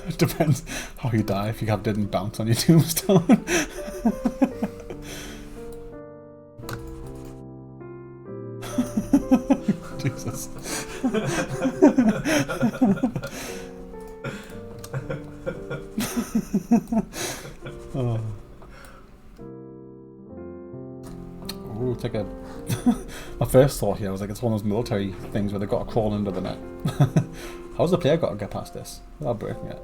It depends how you die, if you didn't bounce on your tombstone. Jesus. Oh. Ooh, take a... My first thought here was like it's one of those military things where they've got to crawl under the net. How's the player got to get past this without breaking it?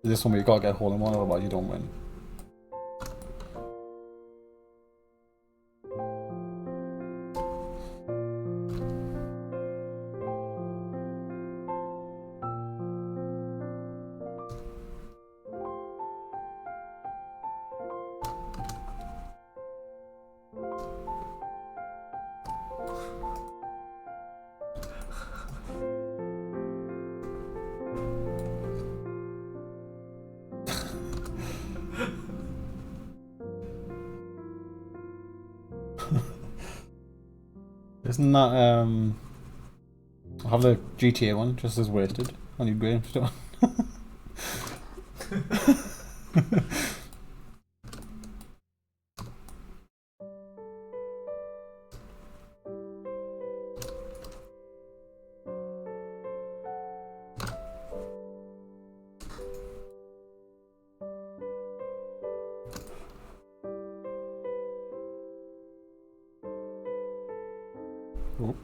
Is this one where you got to get a hole in one, otherwise you don't win? Isn't that, I'll have the GTA one just as wasted on your gravestone. Oh.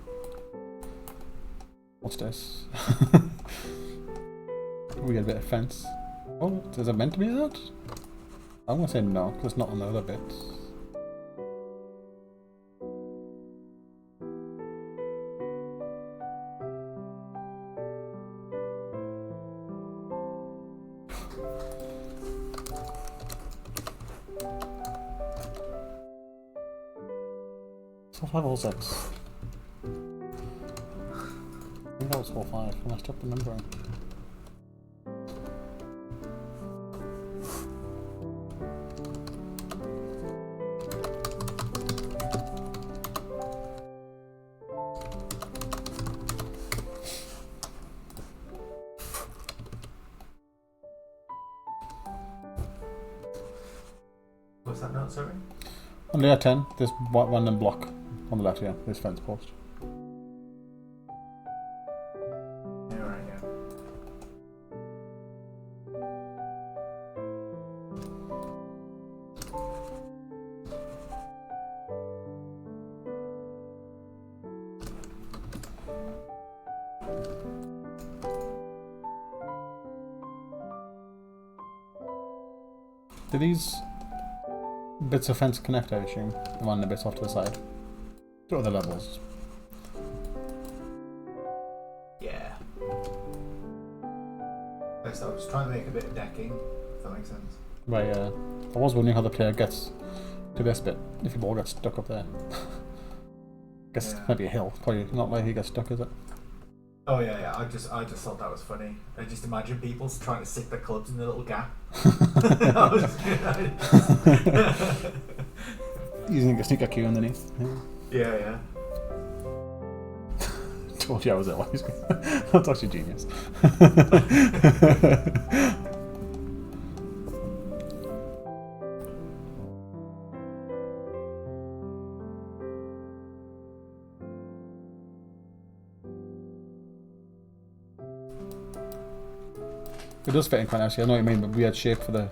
What's this? We get a bit of fence. Oh, is it meant to be that? I'm gonna say no, because it's not on the other bits. So 5 or 6. I think that was 4-5, and I stopped remembering. What's that note, sorry? On layer 10, there's one random block on the left here, this fence post. Do these bits of fence connect, I assume? The one the bits off to the side? To other levels? Yeah. I was trying to make a bit of decking, if that makes sense. Right, yeah. I was wondering how the player gets to this bit, if the ball gets stuck up there. Guess maybe a hill, probably not like he gets stuck, is it? Oh yeah. I just thought that was funny. I just imagine people trying to stick their clubs in the little gap. Using a sneaker queue underneath. Yeah. Told you I was always. That's actually genius. It does fit in quite nicely. I know what you mean, but weird shape for the.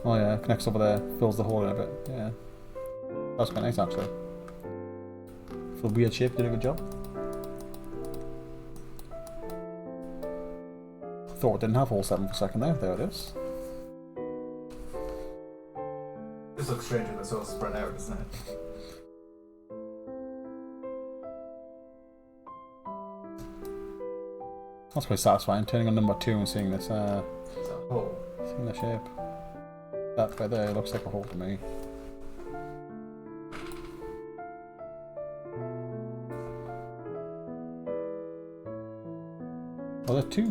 Oh yeah, connects over there, fills the hole in a bit. Yeah, that's quite nice actually. For the weird shape, did a good job. Thought it didn't have hole 7 for a second there. There it is. This looks strange when it's all spread out, doesn't it? That's quite satisfying. Turning on number 2 and seeing this. It's a hole. Seeing the shape. That right there looks like a hole to me. Oh, there are 2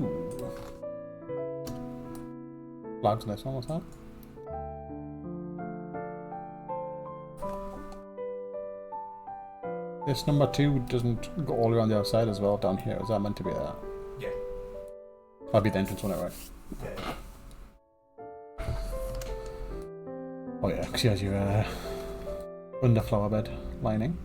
flags in this one, what's that? This number 2 doesn't go all around the outside as well down here. Is that meant to be that? Yeah. That'd be the entrance on it, right? Yeah. Oh yeah, because here's your underflower bed lining.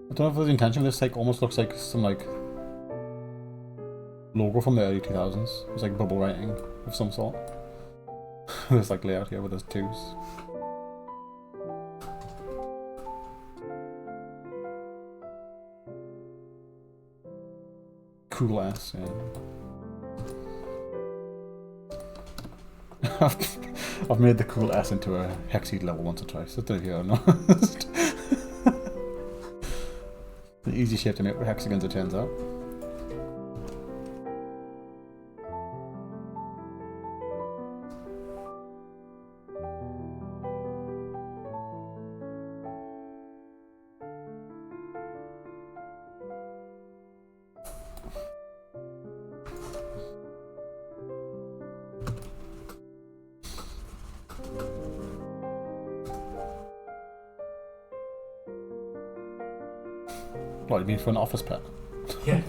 I don't know if there's intention. This like almost looks like some like logo from the early 2000s. It's like bubble writing of some sort. This like layout here with those 2s. Cool ass, yeah. I've made the cool ass into a hexy level once or twice. I don't know if you noticed. An easy shape to make with hexagons, it turns out. What, you mean for an office pet? Yeah.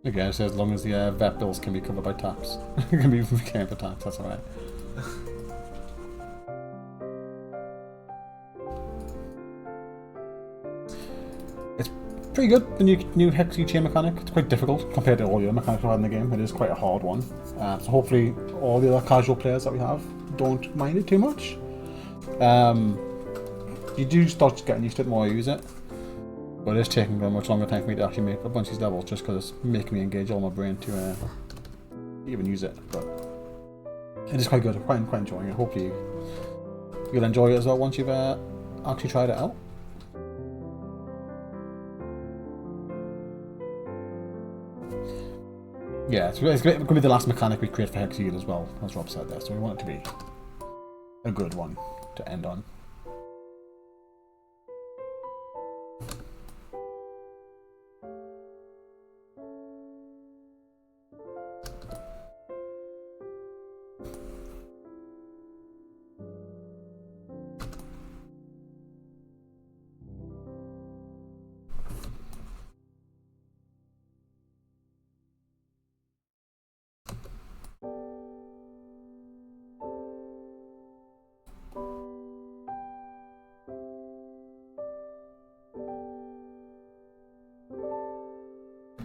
Again, it says as long as the vet bills can be covered by tax. Can be claimed for tax, that's alright. It's pretty good, the new hexy chain mechanic. It's quite difficult compared to all the other mechanics we had in the game. It is quite a hard one. So hopefully all the other casual players that we have don't mind it too much. You do start getting used to it the more you use it. But it is taking a much longer time for me to actually make a bunch of these levels just because it's making me engage all my brain to even use it. But it is quite good. I'm quite enjoying it. Hopefully you'll enjoy it as well once you've actually tried it out. Yeah, it's going to be the last mechanic we create for Hexagon as well, as Rob said there. So we want it to be a good one to end on.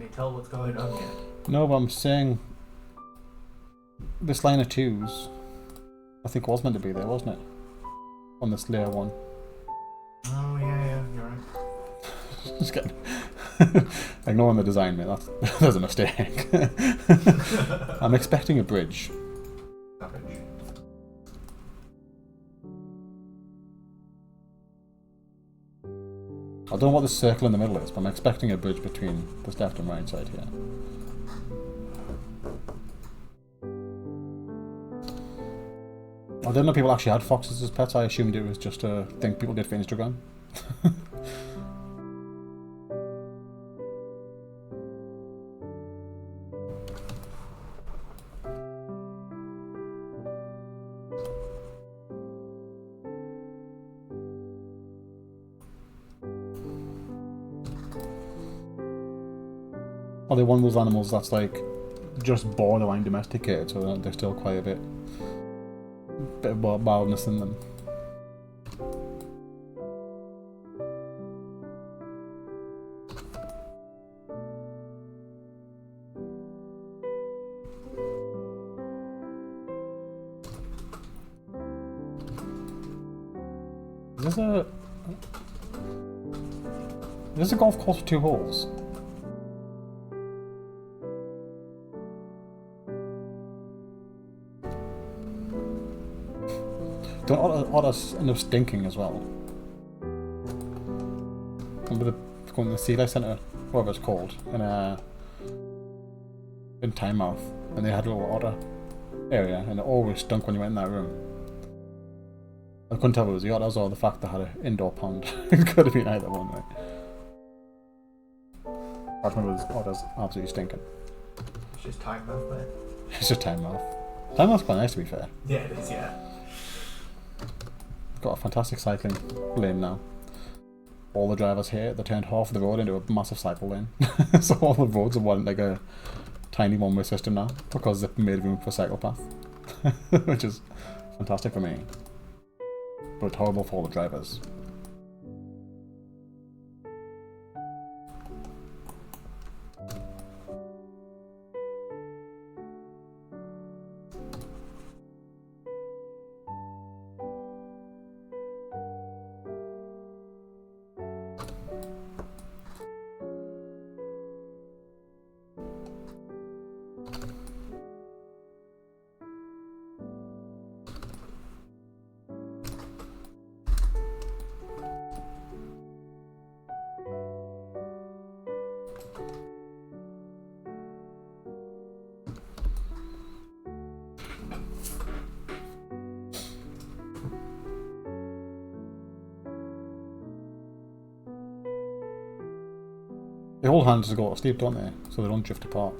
you tell what's going on yet? No, but I'm saying this line of twos, I think was meant to be there, wasn't it? On this layer one. Oh yeah, you're right. Just kidding. Ignoring the design, mate. That's a mistake. I'm expecting a bridge. Savage. I don't know what the circle in the middle is, but I'm expecting a bridge between this left and right side here. I didn't know people actually had foxes as pets. I assumed it was just a thing people did for Instagram. Are they one of those animals that's like just borderline domesticated, so they're still quite a bit of wildness in them? Is this a golf course with 2 holes? Don't otters end up stinking as well? Remember going to the Sea Life Centre, whatever it's called, in Tynemouth, and they had a little otter area, and it always stunk when you went in that room. I couldn't tell if it was the otters or the fact they had an indoor pond. It could have been either one, right? I remember the otters absolutely stinking. It's just Tynemouth, mate. It's just Tynemouth. Tynemouth's quite nice, to be fair. Yeah, it is, yeah. Got a fantastic cycling lane now. All the drivers here, they turned half of the road into a massive cycle lane. So all the roads are like a tiny one-way system now, because they've made room for a cycle path. Which is fantastic for me. But horrible for all the drivers. The whole hands go a lot steep, don't they? So they don't drift apart.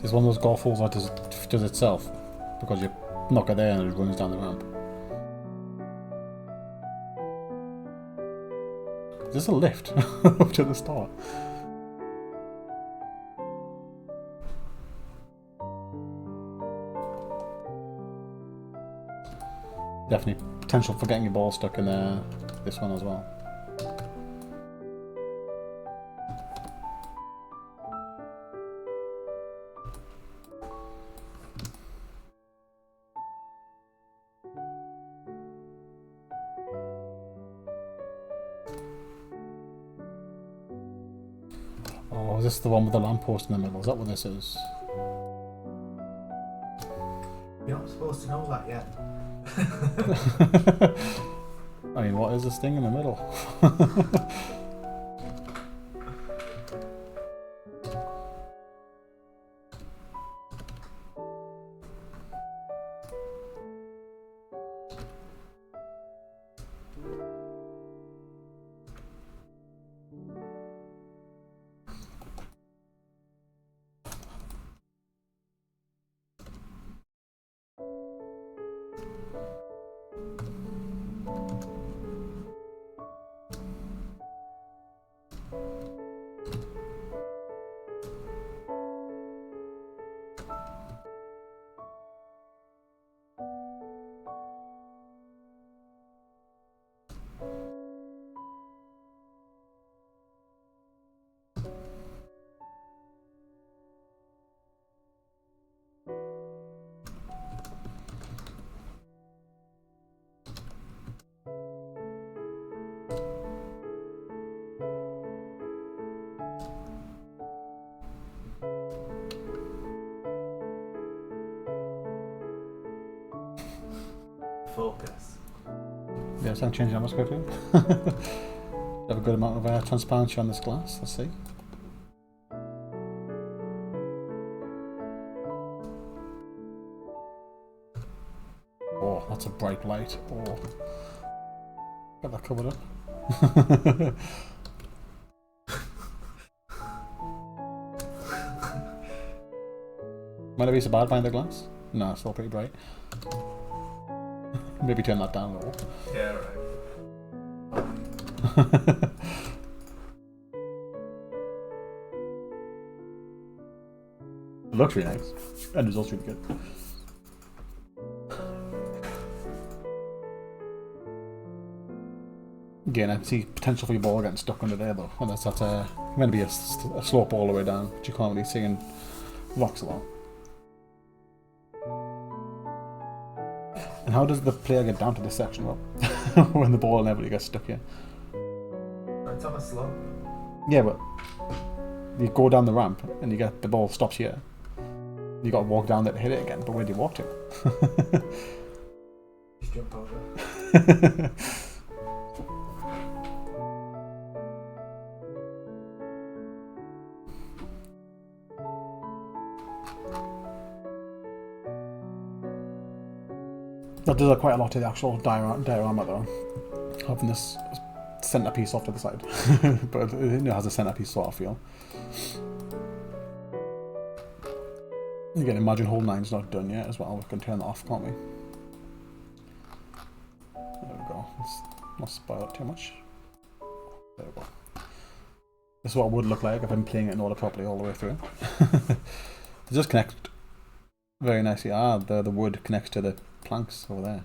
It's one of those golf holes that does itself, because you knock it there and it runs down the ramp. Is this a lift up to the start? Definitely potential for getting your ball stuck in this one as well. Oh, is this the one with the lamppost in the middle? Is that what this is? You're not supposed to know that yet. I mean, what is this thing in the middle? focus. Yeah, so I'm changing that much quickly. Have a good amount of transparency on this glass. Let's see. Oh, that's a bright light. Oh, get that covered up. Might it be so bad behind the glass? No, it's still pretty bright. Maybe turn that down a little. Yeah, right. It looks really nice. And it's also really good. Again, I see potential for your ball getting stuck under there though. And that's going to be a slope all the way down, which you can't really see in Voxels. And how does the player get down to this section when the ball inevitably gets stuck here? It's on a slope. Yeah, but you go down the ramp and you get the ball stops here. You got to walk down there to hit it again. But where do you walk to? Just jump over. That does quite a lot to the actual diorama though, having this centerpiece off to the side. But it has a centerpiece sort of feel. Again, imagine hole 9's not done yet as well. We can turn that off, can't we? There we go. Let's not spoil it too much. There we go. This is what it would look like if I'm playing it in order properly all the way through. It does connect very nicely. Ah, the wood connects to the planks over there.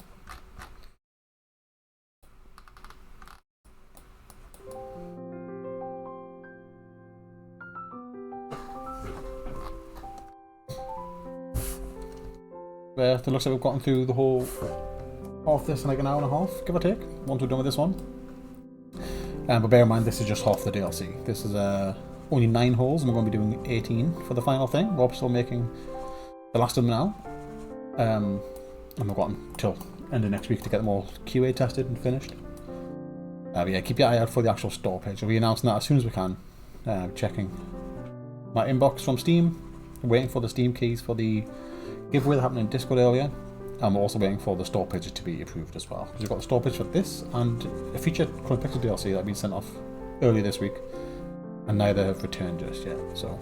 It looks like we've gotten through the whole half this in like an hour and a half, give or take, once we're done with this one. But bear in mind, this is just half the DLC. This is only 9 holes, and we're going to be doing 18 for the final thing. Rob's still making the last of them now. And we've got until end of next week to get them all QA tested and finished. But yeah, keep your eye out for the actual store page. We'll be announcing that as soon as we can. Checking my inbox from Steam, waiting for the Steam keys for the giveaway that happened in Discord earlier. And we're also waiting for the store pages to be approved as well. Because we've got the store page for this and a featured Chrome Pixel DLC that had been sent off earlier this week. And neither have returned just yet, so.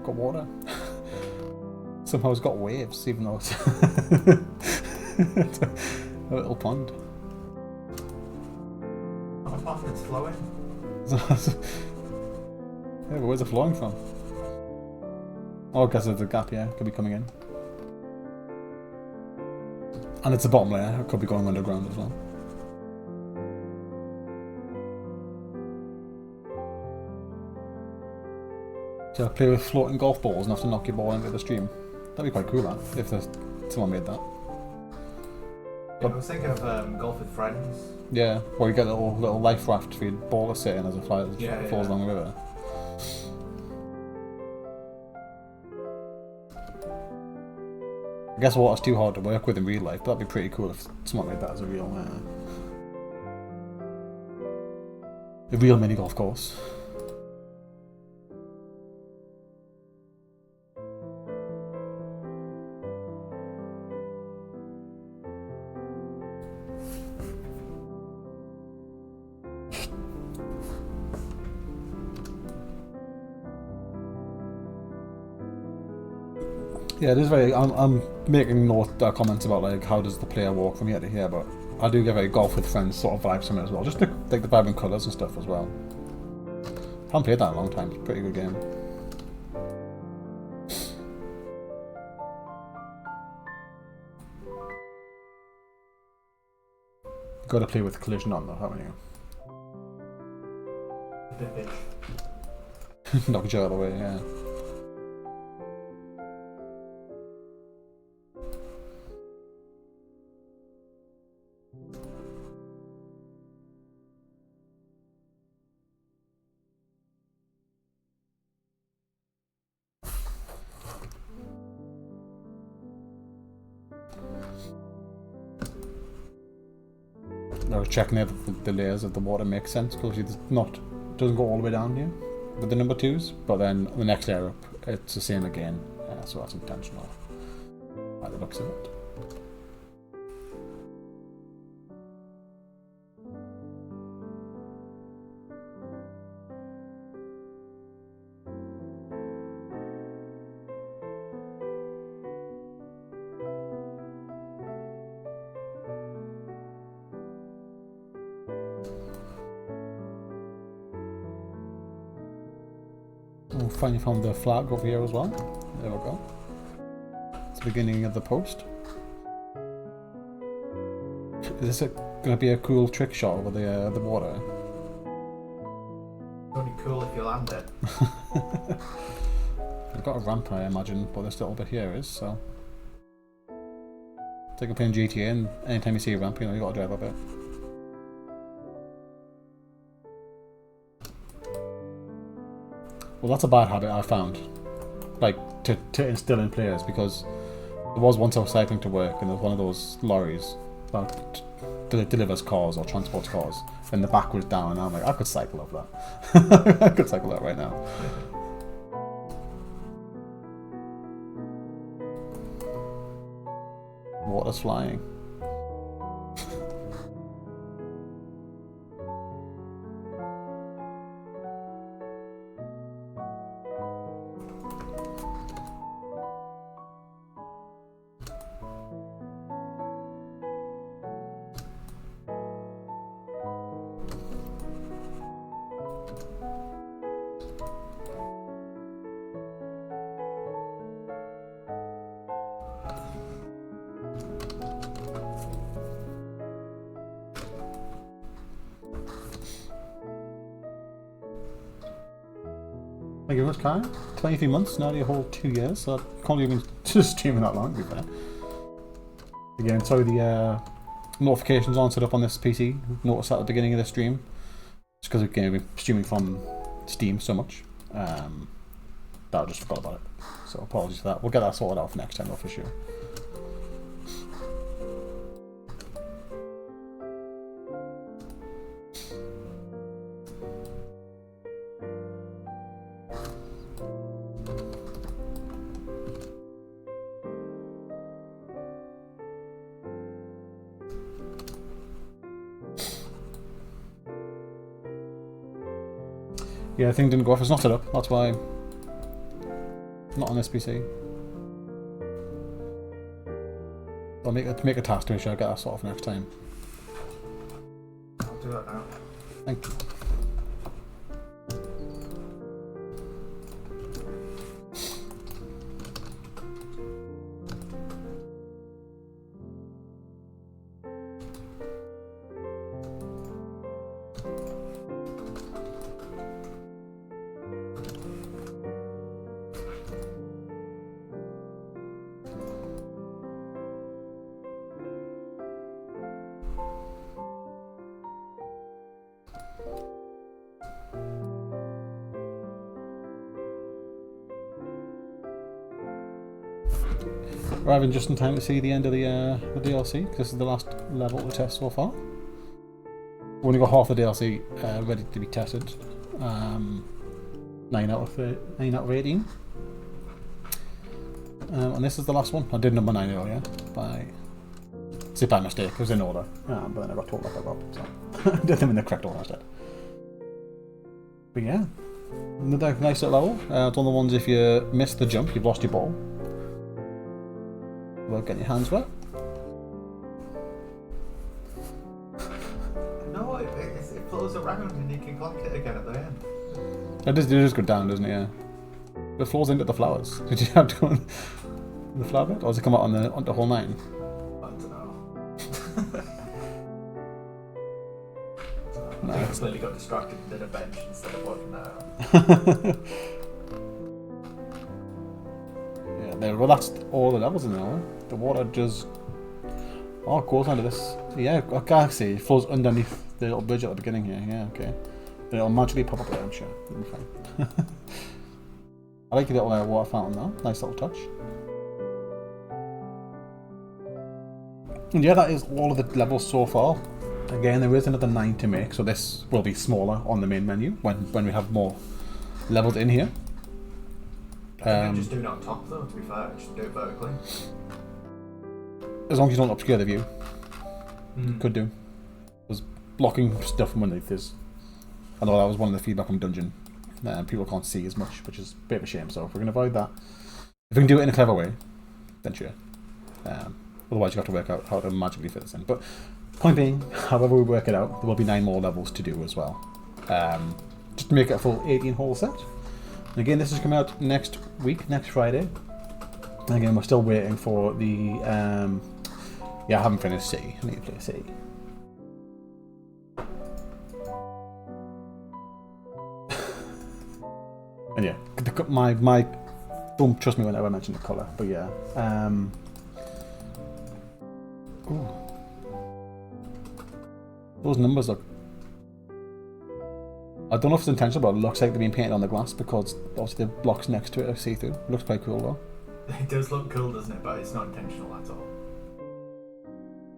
Got water. Somehow it's got waves, even though it's, it's a little pond. How fast it's flowing? Yeah, but where's it flowing from? Oh, because there's a gap, yeah, could be coming in. And it's a bottom layer, it could be going underground as well. So play with floating golf balls and have to knock your ball into the stream. That'd be quite cool, that, if someone made that. Yeah, I was thinking of golf with friends. Yeah, where you get a little life raft for your ball to sit in as it falls along the river. I guess water's too hard to work with in real life, but that'd be pretty cool if someone made that as a real mini golf course. Yeah, it is very. I'm making comments about like how does the player walk from here to here, but I do get very golf with friends sort of vibes from it as well. Just like the vibrant colours and stuff as well. I haven't played that in a long time. It's a pretty good game. Got to play with collision on though, haven't you? Knock each other away, yeah. I was checking if the layers of the water make sense, because it doesn't go all the way down here with the number 2s, but then the next layer up it's the same again, so that's intentional by the looks of it. We'll finally found the flag over here as well. There we go. It's the beginning of the post. Is this going to be a cool trick shot over the water? It's only cool if you land it. We've got a ramp, I imagine, but this little bit here is, so. It's like playing GTA, and anytime you see a ramp, you know, you got to drive up it. Well, that's a bad habit I found, like, to instill in players, because there was once I was cycling to work and there was one of those lorries that delivers cars or transports cars, and the back was down, and I'm like, I could cycle up that. I could cycle that right now. Water's flying. Thank you very much, Kai. 23 months, nearly a whole 2 years, so I can't even just streaming that long, to be fair. Again, sorry the notifications aren't set up on this PC. Noticed at the beginning of the stream. Just because again, we've been streaming from Steam so much. That I just forgot about it. So apologies for that. We'll get that sorted out for next time, though, for sure. Yeah, the thing didn't go off. It's not set up. That's why. Not on this PC. I'll make a task to make sure I get that sorted for next time. I'll do that now. Thank you. Arriving just in time to see the end of the DLC. This is the last level to test so far. We've only got half the DLC ready to be tested. 9 out of 18. And this is the last one. I did number 9 earlier by mistake. It was in order, but then I got told that about, so I did them in the correct order instead. But yeah, another nice little level. It's one of the ones if you miss the jump, you've lost your ball. Well, get your hands wet. No, it flows around and you can collect it again at the end. It does go down, doesn't it? Yeah. It flows into the flowers. Did you have to go in the flower bit, or does it come out on the whole 9? I don't know. No, I completely got distracted and did a bench instead of working out. Yeah, there. Well, that's all the levels in there. The water just it goes under this. Yeah, I can see it flows underneath the little bridge at the beginning here. Yeah, okay. But it'll magically pop up there, I'm sure. It'll be fine. I like the little water fountain though. Nice little touch. And yeah, that is all of the levels so far. Again, there is another 9 to make, so this will be smaller on the main menu when we have more levels in here. Just do it on top though, to be fair, just do it vertically. As long as you don't obscure the view. Could do. Because blocking stuff from underneath is... I know that was one of the feedback on Dungeon. People can't see as much, which is a bit of a shame, so if we can avoid that, if we can do it in a clever way, then sure. Otherwise you have to work out how to magically fit this in. But point being, however we work it out, there will be 9 more levels to do as well. Just to make it a full 18 hole set. And again, this is coming out next week, next Friday. And again, we're still waiting for the... yeah, I haven't finished City. I need to play City. And yeah, my don't trust me whenever I mention the colour, but yeah. Ooh. Those numbers look... I don't know if it's intentional, but it looks like they've been painted on the glass because obviously the blocks next to it are see-through. It looks quite cool though. It does look cool, doesn't it? But it's not intentional at all.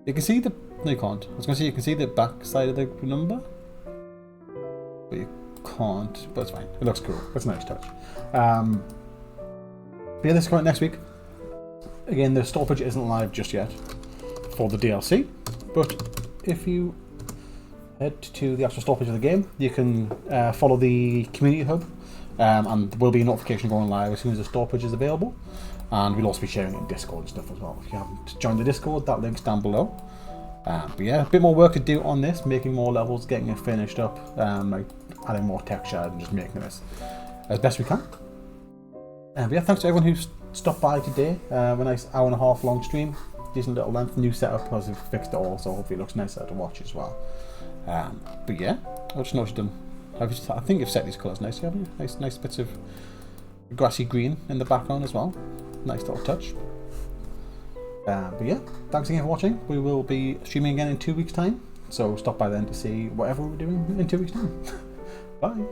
You can see the... No, you can't. I was going to say you can see the back side of the number. But you can't. But it's fine. It looks cool. It's a nice touch. But yeah, this is coming next week. Again, the store page isn't live just yet for the DLC. But if you head to the actual store page of the game, you can follow the community hub. And there will be a notification going live as soon as the store page is available. And we'll also be sharing it in Discord and stuff as well. If you haven't joined the Discord, that link's down below. But yeah, a bit more work to do on this, making more levels, getting it finished up, like adding more texture and just making this as best we can. But yeah, thanks to everyone who stopped by today. A nice hour-and-a-half long stream, decent little length, new setup because we've fixed it all, so hopefully it looks nicer to watch as well. But yeah, I just noticed them. I think you've set these colours nicely, haven't you? Nice bits of grassy green in the background as well. Nice little touch. But yeah, thanks again for watching. We will be streaming again in 2 weeks' time, so stop by then to see whatever we're doing in 2 weeks' time. Bye.